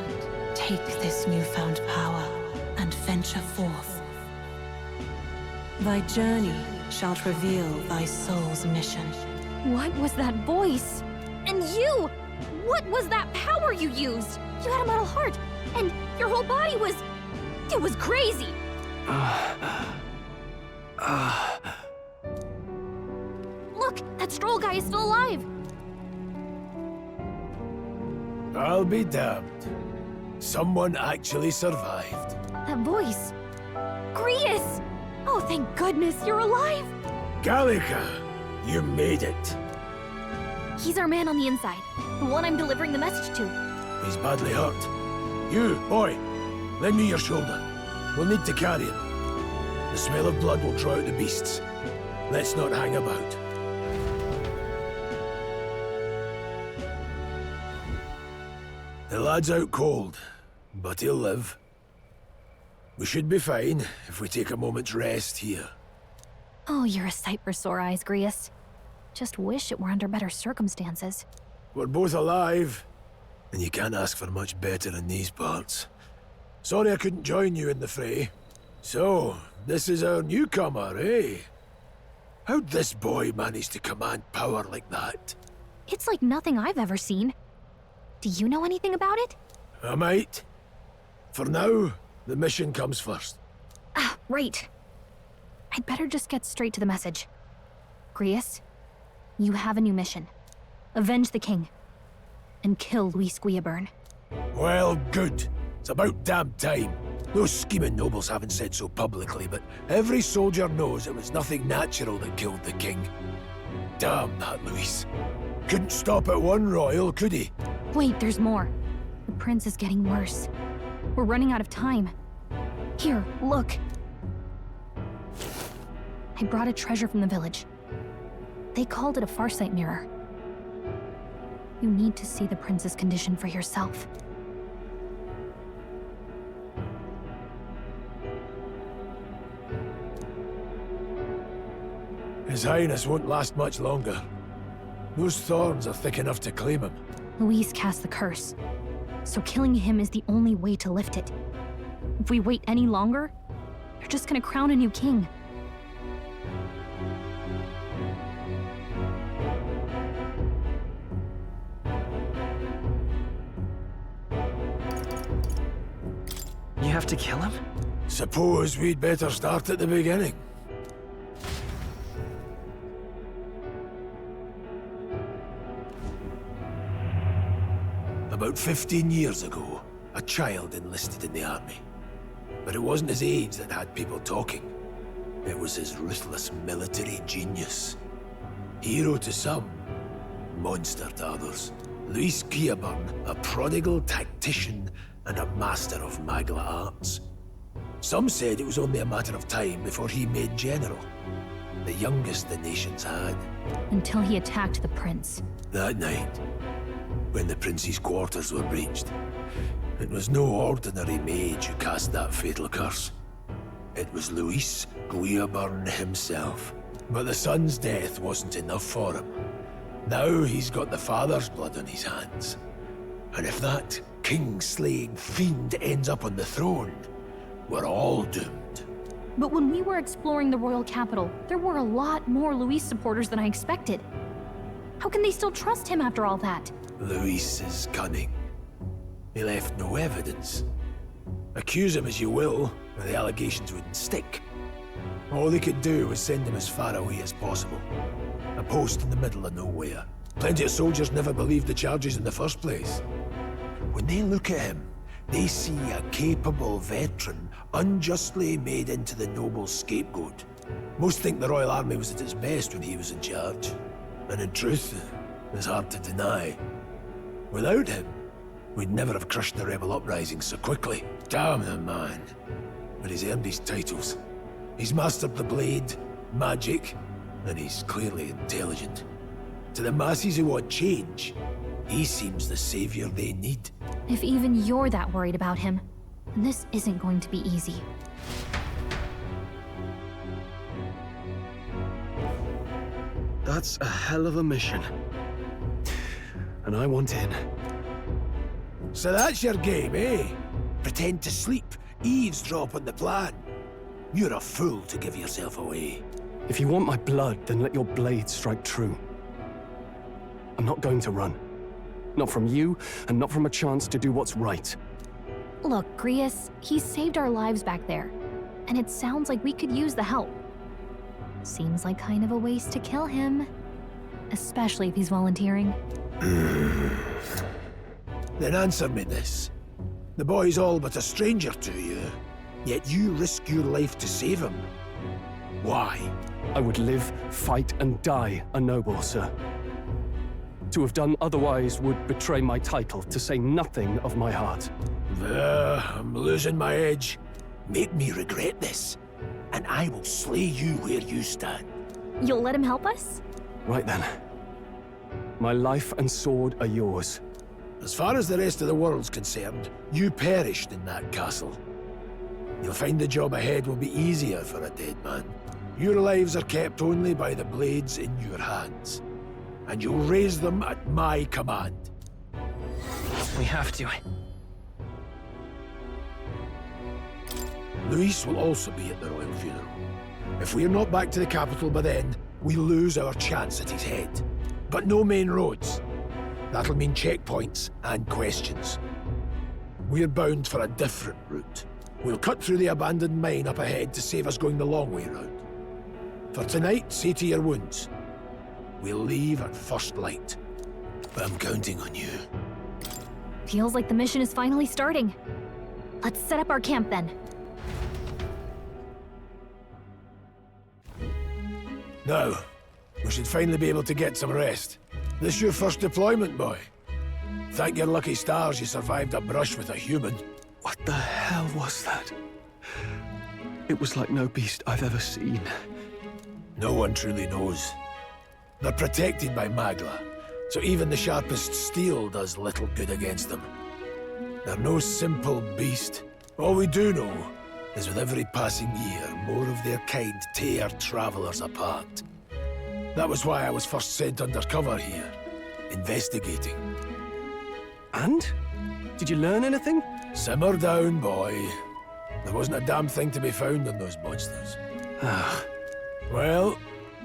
take this newfound power and venture forth. Thy journey shalt reveal thy soul's mission. What was that voice? And you! What was that power you used? You had a metal heart, and your whole body was... It was crazy! Look, that Stroll guy is still alive! I'll be damned. Someone actually survived. That voice... Grius! Oh, thank goodness you're alive! Gallica, you made it. He's our man on the inside, the one I'm delivering the message to. He's badly hurt. You, boy, lend me your shoulder. We'll need to carry him. The smell of blood will draw out the beasts. Let's not hang about. The lad's out cold, but he'll live. We should be fine if we take a moment's rest here. Oh, you're a sight for sore eyes, Grius. Just wish it were under better circumstances. We're both alive, and you can't ask for much better in these parts. Sorry I couldn't join you in the fray. So, this is our newcomer, eh? How'd this boy manage to command power like that? It's like nothing I've ever seen. Do you know anything about it? I might. For now, the mission comes first. Ah, right. I'd better just get straight to the message. Grius, you have a new mission. Avenge the king. And kill Luis Guillaburn. Well, good. It's about damn time. Those scheming nobles haven't said so publicly, but every soldier knows it was nothing natural that killed the king. Damn that Luis. Couldn't stop at one royal, could he? Wait, there's more. The prince is getting worse. We're running out of time. Here, look. I brought a treasure from the village. They called it a farsight mirror. You need to see the prince's condition for yourself. His Highness won't last much longer. Those thorns are thick enough to claim him. Luis cast the curse, so killing him is the only way to lift it. If we wait any longer, you're just gonna crown a new king. You have to kill him? Suppose we'd better start at the beginning. About 15 years ago, a child enlisted in the army. But it wasn't his age that had people talking. It was his ruthless military genius. Hero to some, monster to others. Luis Guillaburn, a prodigal tactician and a master of Magla arts. Some said it was only a matter of time before he made general. The youngest the nations had. Until he attacked the prince. That night, when the prince's quarters were breached, it was no ordinary mage who cast that fatal curse. It was Luis Guillaburn himself. But the son's death wasn't enough for him. Now he's got the father's blood on his hands. And if that king-slaying fiend ends up on the throne, we're all doomed. But when we were exploring the royal capital, there were a lot more Luis supporters than I expected. How can they still trust him after all that? Luis is cunning. He left no evidence. Accuse him as you will, but the allegations wouldn't stick. All they could do was send him as far away as possible. A post in the middle of nowhere. Plenty of soldiers never believed the charges in the first place. When they look at him, they see a capable veteran unjustly made into the noble scapegoat. Most think the Royal Army was at its best when he was in charge. And in truth, it's hard to deny. Without him, we'd never have crushed the rebel uprising so quickly. Damn the man. But he's earned his titles. He's mastered the blade, magic, and he's clearly intelligent. To the masses who want change, he seems the savior they need. If even you're that worried about him, then this isn't going to be easy. That's a hell of a mission. And I want in. So that's your game, eh? Pretend to sleep, eavesdrop on the plan. You're a fool to give yourself away. If you want my blood, then let your blade strike true. I'm not going to run. Not from you, and not from a chance to do what's right. Look, Grius, he saved our lives back there. And it sounds like we could use the help. Seems like kind of a waste to kill him. Especially if he's volunteering. Then answer me this. The boy's all but a stranger to you, yet you risk your life to save him. Why? I would live, fight, and die a noble, sir. To have done otherwise would betray my title, to say nothing of my heart. I'm losing my edge. Make me regret this, and I will slay you where you stand. You'll let him help us? Right then. My life and sword are yours. As far as the rest of the world's concerned, you perished in that castle. You'll find the job ahead will be easier for a dead man. Your lives are kept only by the blades in your hands. And you'll raise them at my command. We have to. Luis will also be at the royal funeral. If we're not back to the capital by then, we lose our chance at his head. But no main roads. That'll mean checkpoints and questions. We're bound for a different route. We'll cut through the abandoned mine up ahead to save us going the long way round. For tonight, see to your wounds. We'll leave at first light. But I'm counting on you. Feels like the mission is finally starting. Let's set up our camp then. Now, we should finally be able to get some rest. This your first deployment, boy. Thank your lucky stars you survived a brush with a human. What the hell was that? It was like no beast I've ever seen. No one truly knows. They're protected by Magla, so even the sharpest steel does little good against them. They're no simple beast. All we do know is with every passing year, more of their kind tear travelers apart. That was why I was first sent undercover here, investigating. And? Did you learn anything? Simmer down, boy. There wasn't a damn thing to be found on those monsters. Well,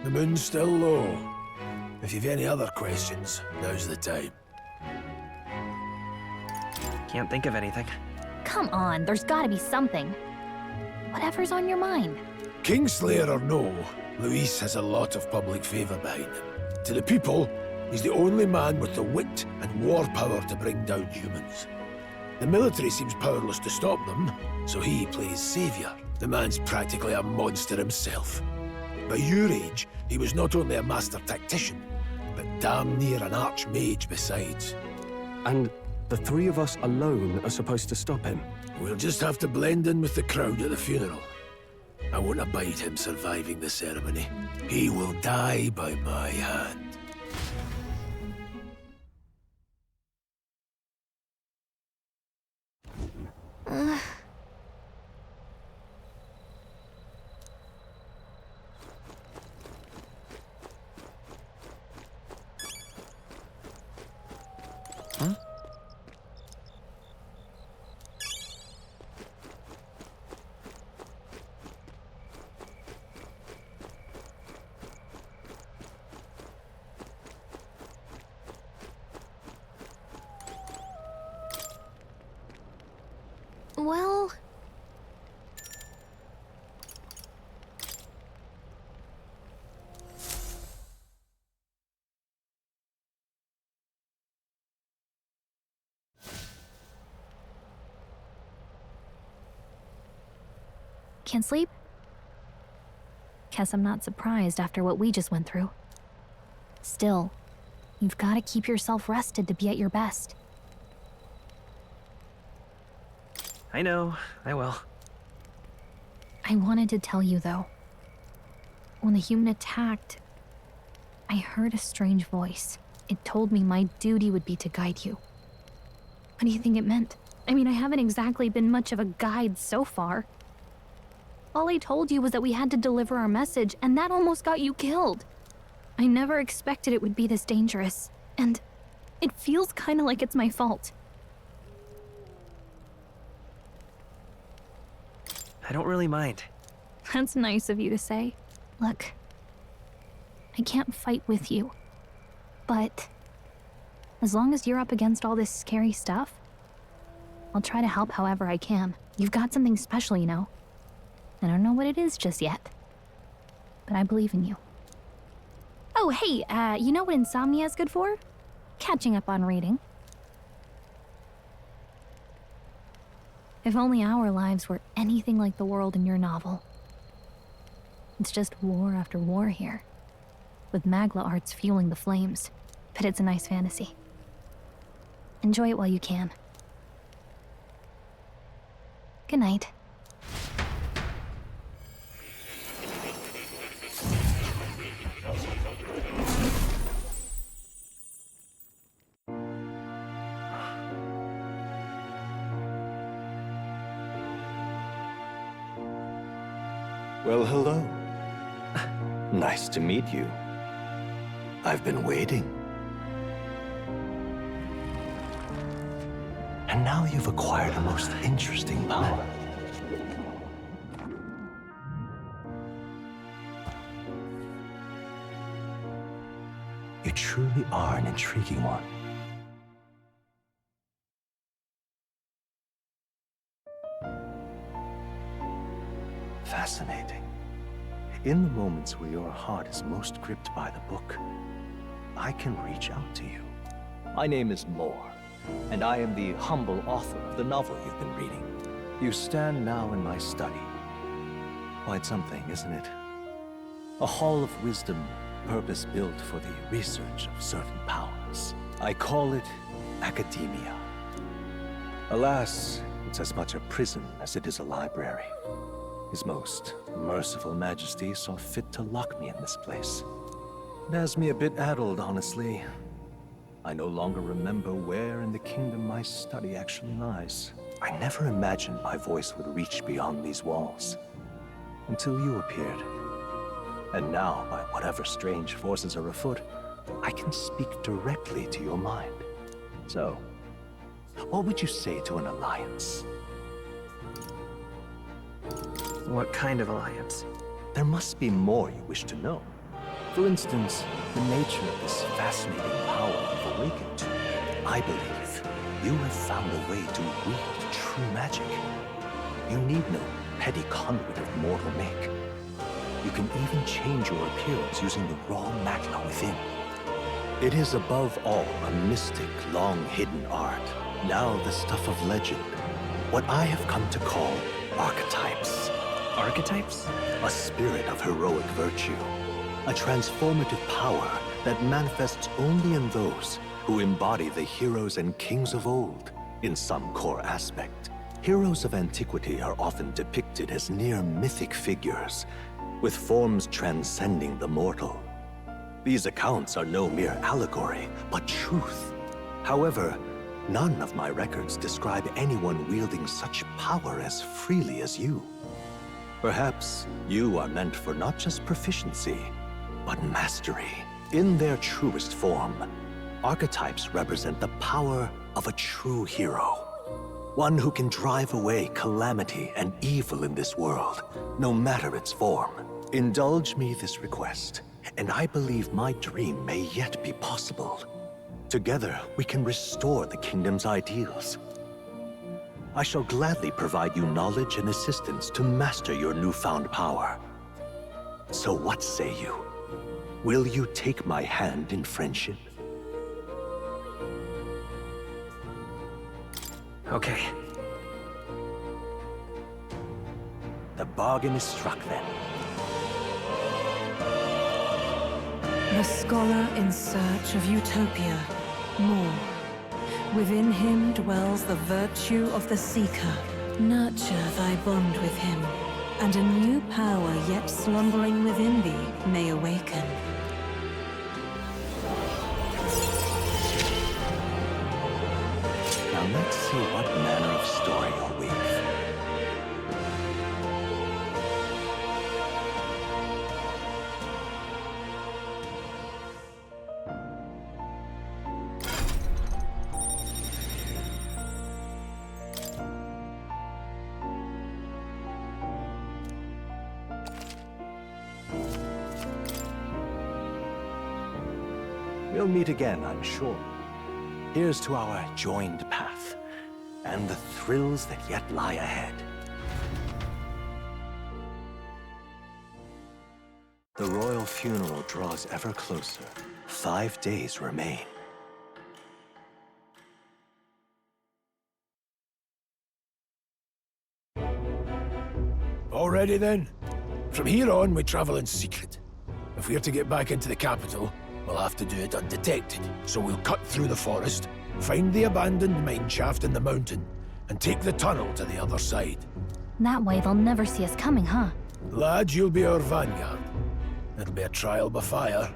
the moon's still low. If you've any other questions, now's the time. Can't think of anything. Come on, there's gotta be something. Whatever's on your mind. Kingslayer or no, Luis has a lot of public favor behind him. To the people, he's the only man with the wit and war power to bring down humans. The military seems powerless to stop them, so he plays savior. The man's practically a monster himself. By your age, he was not only a master tactician, but damn near an archmage besides. And the three of us alone are supposed to stop him? We'll just have to blend in with the crowd at the funeral. I won't abide him surviving the ceremony. He will die by my hand. Well... Can't sleep? Guess I'm not surprised after what we just went through. Still, you've got to keep yourself rested to be at your best. I know, I will. I wanted to tell you, though. When the human attacked, I heard a strange voice. It told me my duty would be to guide you. What do you think it meant? I mean, I haven't exactly been much of a guide so far. All I told you was that we had to deliver our message, and that almost got you killed. I never expected it would be this dangerous, and it feels kind of like it's my fault. I don't really mind. That's nice of you to say. Look, I can't fight with you, but as long as you're up against all this scary stuff, I'll try to help however I can. You've got something special, you know. I don't know what it is just yet, but I believe in you. Oh, hey, you know what insomnia is good for? Catching up on reading. If only our lives were anything like the world in your novel. It's just war after war here, with Magla arts fueling the flames, but it's a nice fantasy. Enjoy it while you can. Good night. Well, hello. Nice to meet you. I've been waiting. And now you've acquired a most interesting power. You truly are an intriguing one. Fascinating. In the moments where your heart is most gripped by the book, I can reach out to you. My name is Moore, and I am the humble author of the novel you've been reading. You stand now in my study. Quite something, isn't it? A hall of wisdom, purpose-built for the research of certain powers. I call it academia. Alas, it's as much a prison as it is a library. His most merciful majesty saw fit to lock me in this place. It has me a bit addled, honestly. I no longer remember where in the kingdom my study actually lies. I never imagined my voice would reach beyond these walls. Until you appeared. And now, by whatever strange forces are afoot, I can speak directly to your mind. So, what would you say to an alliance? What kind of alliance? There must be more you wish to know. For instance, the nature of this fascinating power you've awakened to. I believe you have found a way to wield true magic. You need no petty conduit of mortal make. You can even change your appearance using the raw magna within. It is above all a mystic, long-hidden art, now the stuff of legend. What I have come to call archetypes. Archetypes? A spirit of heroic virtue. A transformative power that manifests only in those who embody the heroes and kings of old in some core aspect. Heroes of antiquity are often depicted as near mythic figures, with forms transcending the mortal. These accounts are no mere allegory, but truth. However, none of my records describe anyone wielding such power as freely as you. Perhaps you are meant for not just proficiency, but mastery. In their truest form, archetypes represent the power of a true hero. One who can drive away calamity and evil in this world, no matter its form. Indulge me this request, and I believe my dream may yet be possible. Together, we can restore the kingdom's ideals. I shall gladly provide you knowledge and assistance to master your newfound power. So what say you? Will you take my hand in friendship? Okay. The bargain is struck then. The scholar in search of utopia. More. Within him dwells the virtue of the seeker. Nurture thy bond with him, and a new power yet slumbering within thee may awaken. Now let's see what manner of story you'll weave. We'll meet again, I'm sure. Here's to our joined path, and the thrills that yet lie ahead. The royal funeral draws ever closer. 5 days remain. All ready then? From here on, we travel in secret. If we're to get back into the capital, we'll have to do it undetected. So we'll cut through the forest, find the abandoned mine shaft in the mountain, and take the tunnel to the other side. That way they'll never see us coming, huh? Lad, you'll be our vanguard. It'll be a trial by fire,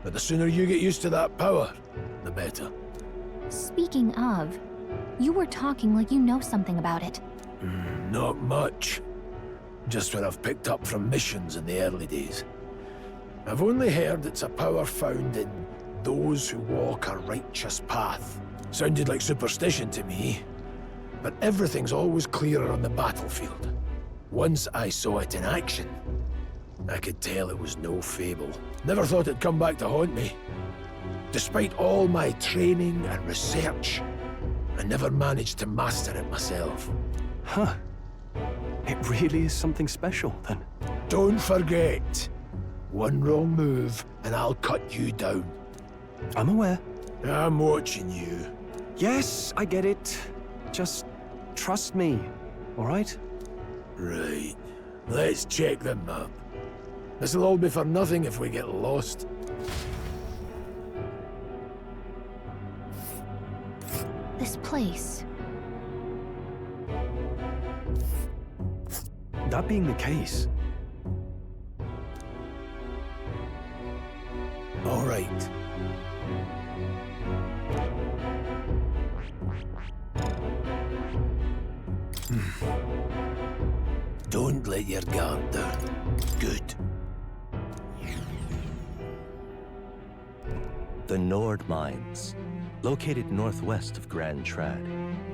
but the sooner you get used to that power, the better. Speaking of, you were talking like you know something about it. Not much. Just what I've picked up from missions in the early days. I've only heard it's a power found in those who walk a righteous path. Sounded like superstition to me, but everything's always clearer on the battlefield. Once I saw it in action, I could tell it was no fable. Never thought it'd come back to haunt me. Despite all my training and research, I never managed to master it myself. Huh. It really is something special, then. Don't forget. One wrong move, and I'll cut you down. I'm aware. I'm watching you. Yes, I get it. Just trust me, all right? Right. Let's check the map. This'll all be for nothing if we get lost. This place. That being the case... All right. Don't let your guard down. Good. The Nord Mines, located northwest of Grand Trad.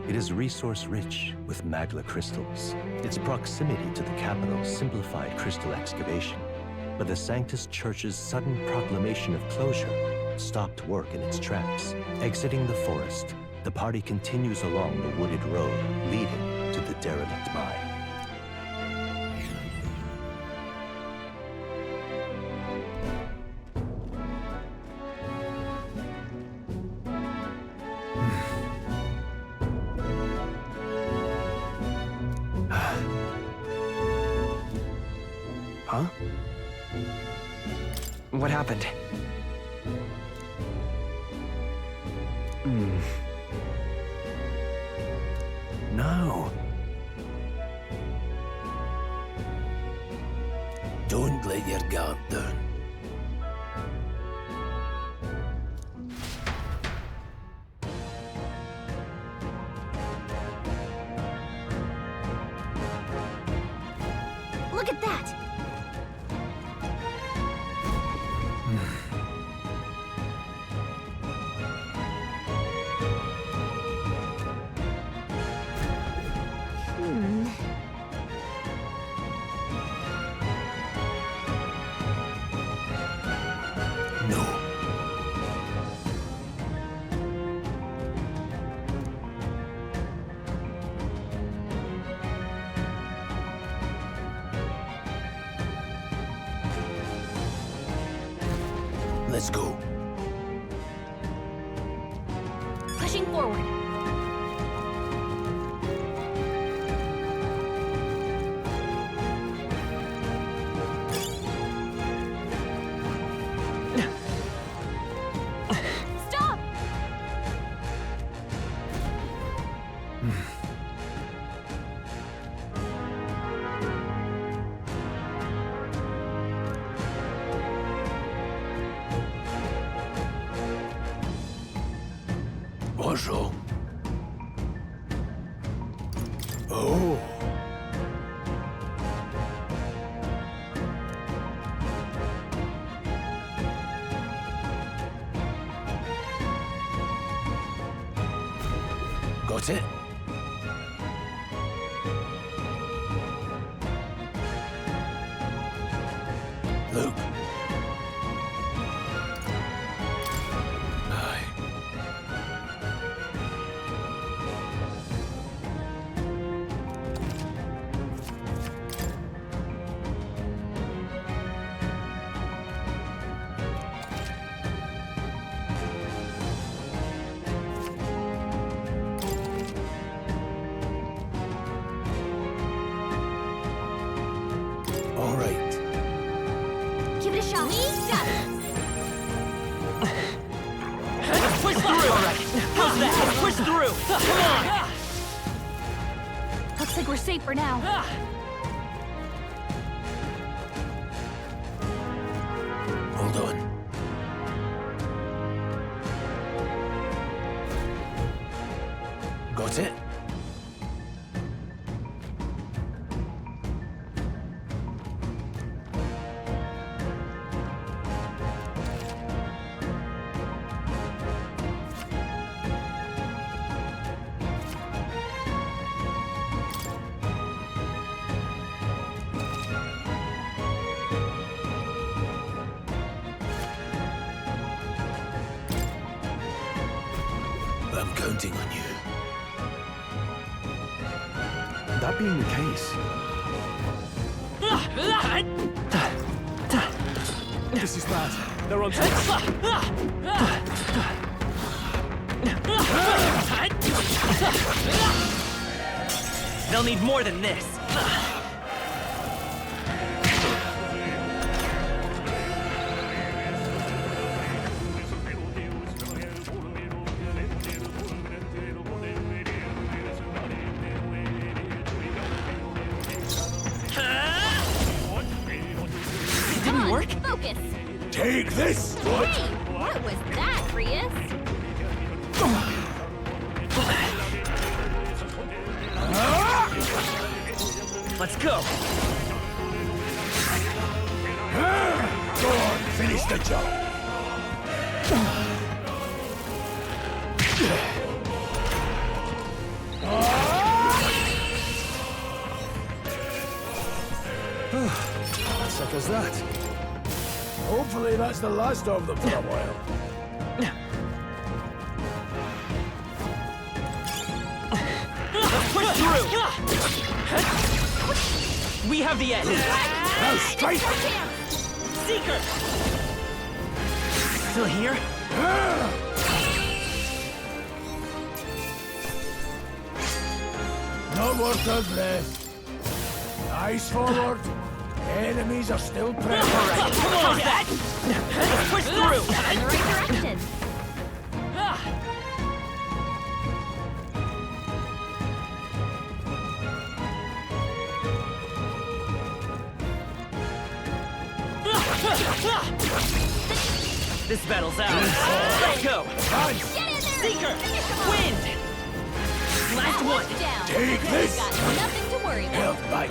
It is resource-rich with magla crystals. Its proximity to the capital simplified crystal excavation, but the Sanctus Church's sudden proclamation of closure stopped work in its tracks. Exiting the forest, the party continues along the wooded road leading to the derelict mine. Huh? What happened? No. Don't let your guard down. Look at that! Let's go. Pushing forward. Stop! What's wrong? Oh. Got it? Luke. All right. Give it a shot. We got it! Push through! Alright, how's that? Push through! Come on! Looks like we're safe for now. Hold on. Got it? I'm counting on you. That being the case, This is bad. They're on top. They'll need more than this. Come on, focus! Take this! Hey, what was that, Prius? Let's go. Go on, finish the job. Sick as that. Hopefully that's the last of them for a while. Push through! We have the edge! Now straight! Seeker! Still here? No worth of breath. Eyes forward. Enemies are still present. Alright, come on! Let's push through! In the right direction. This battle's ours. Let's go! Seeker! Wind! Last one! Down. Take this! Got nothing to worry about. Help by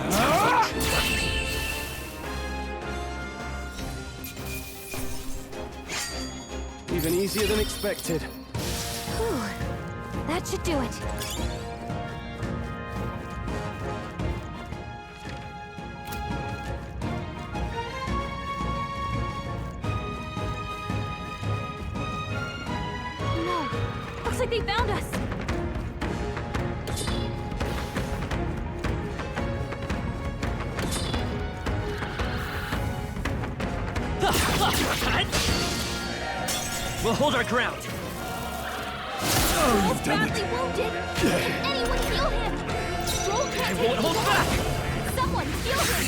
Even easier than expected. Whew. That should do it. No. Looks like they found us. We'll hold our ground. Oh, you've done Badly wounded. Anyone heal him? Stroll can't I take won't hold long. back. Someone heal him.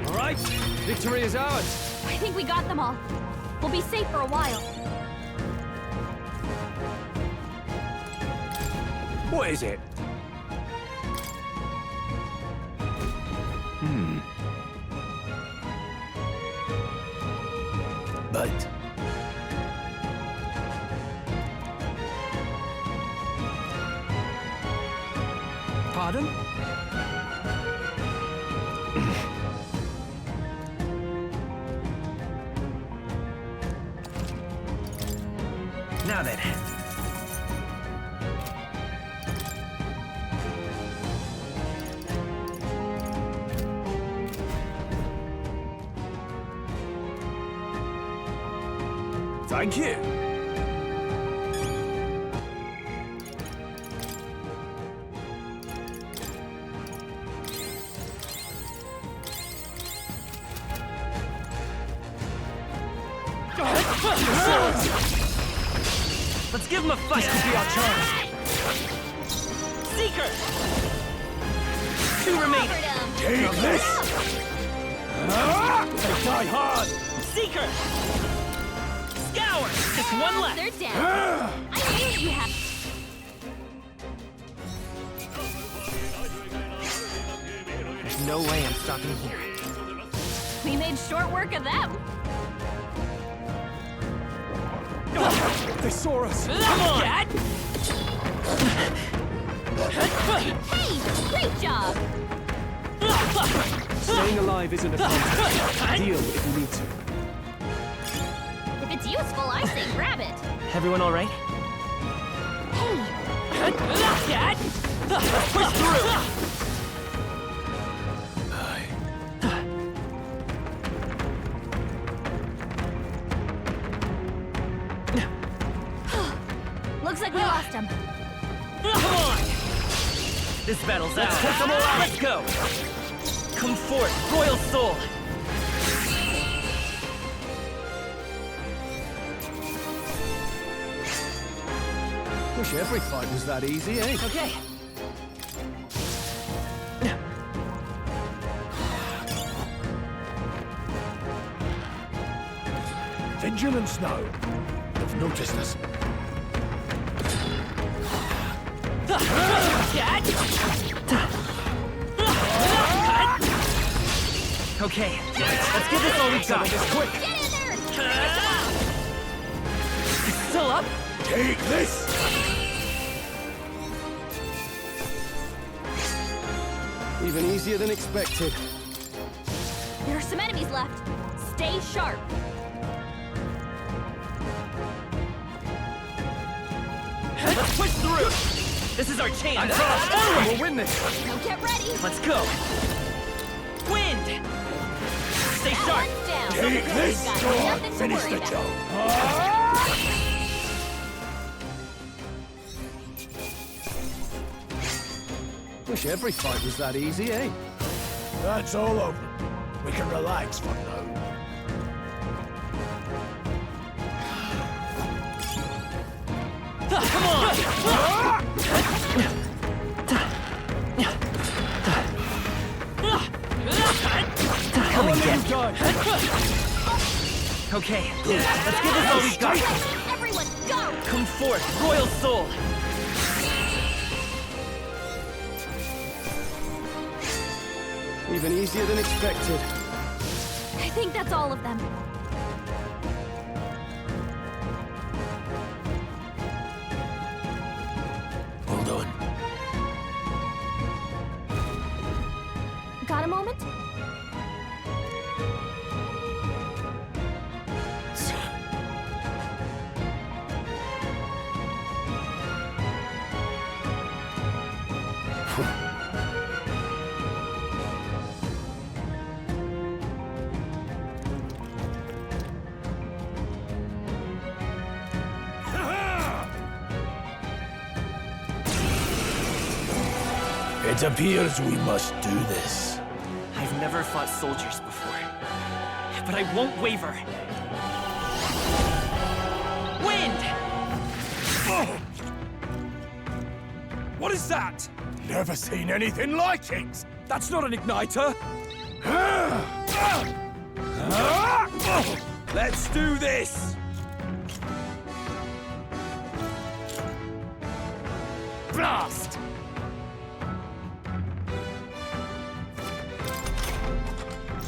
All right, victory is ours. I think we got them all. We'll be safe for a while. What is it? But Pardon? Now then. Thank you. Let's give him a fight. This could be our chance. Seeker! 2 remaining. take this! They die hard. Seeker! Scour! Just one left. They're down. I knew you had. There's no way I'm stopping here. We made short work of them. They saw us. Come on! Hey, great job. Staying alive isn't a contest. Deal if you need to. If it's useful, I say grab it. Everyone all right? Hey, Push through! looks like we lost him. Come on! This battle's out. take them all out. Let's go! Come forth, Royal Soul! Wish every fight was that easy, eh? Okay. Vigilance now. They've noticed us. Okay, let's give this all we got. Quick! Still up? Take this! Even easier than expected. There are some enemies left. Stay sharp. Let's push through! This is our chance! We'll win this! Now get ready! Let's go! Wind! Stay sharp! One's down. Take this! Got Go on, nothing to finish worry the about. job. Wish every fight was that easy, eh? That's all over. We can relax for now. Come on! Come and get Okay, let's give this all we got. Everyone, go! Come forth, Royal Soul! Even easier than expected. I think that's all of them. Hold on. Got a moment? It appears we must do this. I've never fought soldiers before, but I won't waver. Wind! What is that? Never seen anything like it! That's not an igniter! Let's do this! Blast!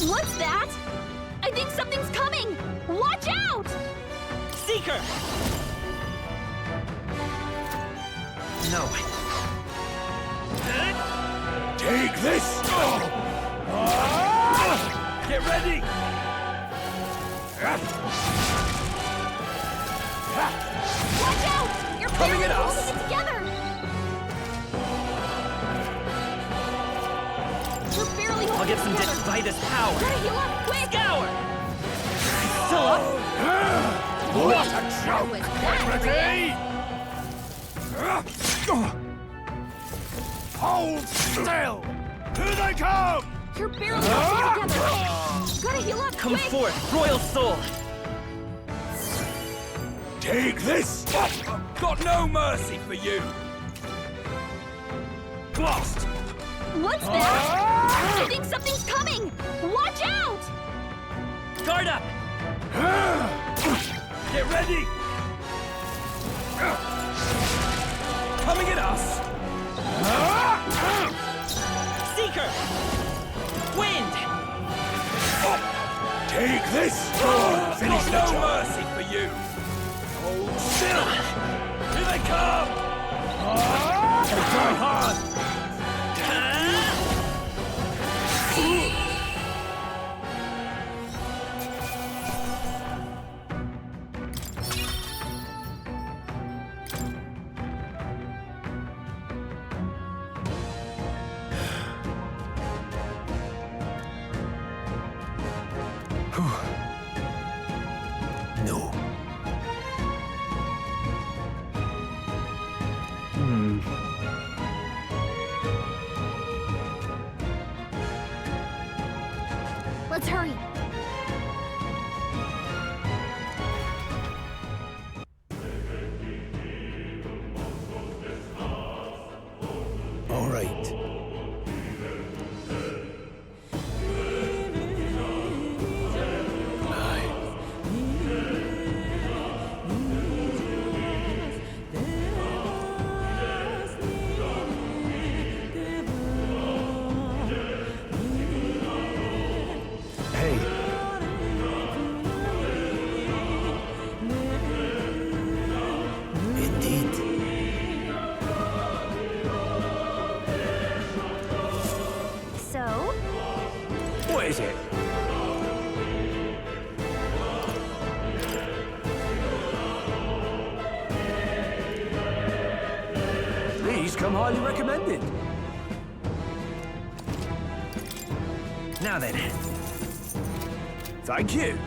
What's that? I think something's coming! Watch out! Seeker! No. Take this! Get ready! Watch out! You're Coming at us. holding it together! You're barely holding I'll get some it together. by this power. Gotta heal up quick! Scour! Still up? What a joke! Was that Hold still! Here they come! You're barely holding it together! Gotta heal up Come quick! forth, Royal Soul! Take this! Got no mercy for you! Blast! What's that? I think something's coming! Watch out! Guard up! Get ready! Coming at us! Seeker! Wind! Take this! Finish Got the no job! mercy for you! Hold still! Here they come! Try hard! No. Let's hurry. All right. Hey, come highly recommended. Now then. Thank you.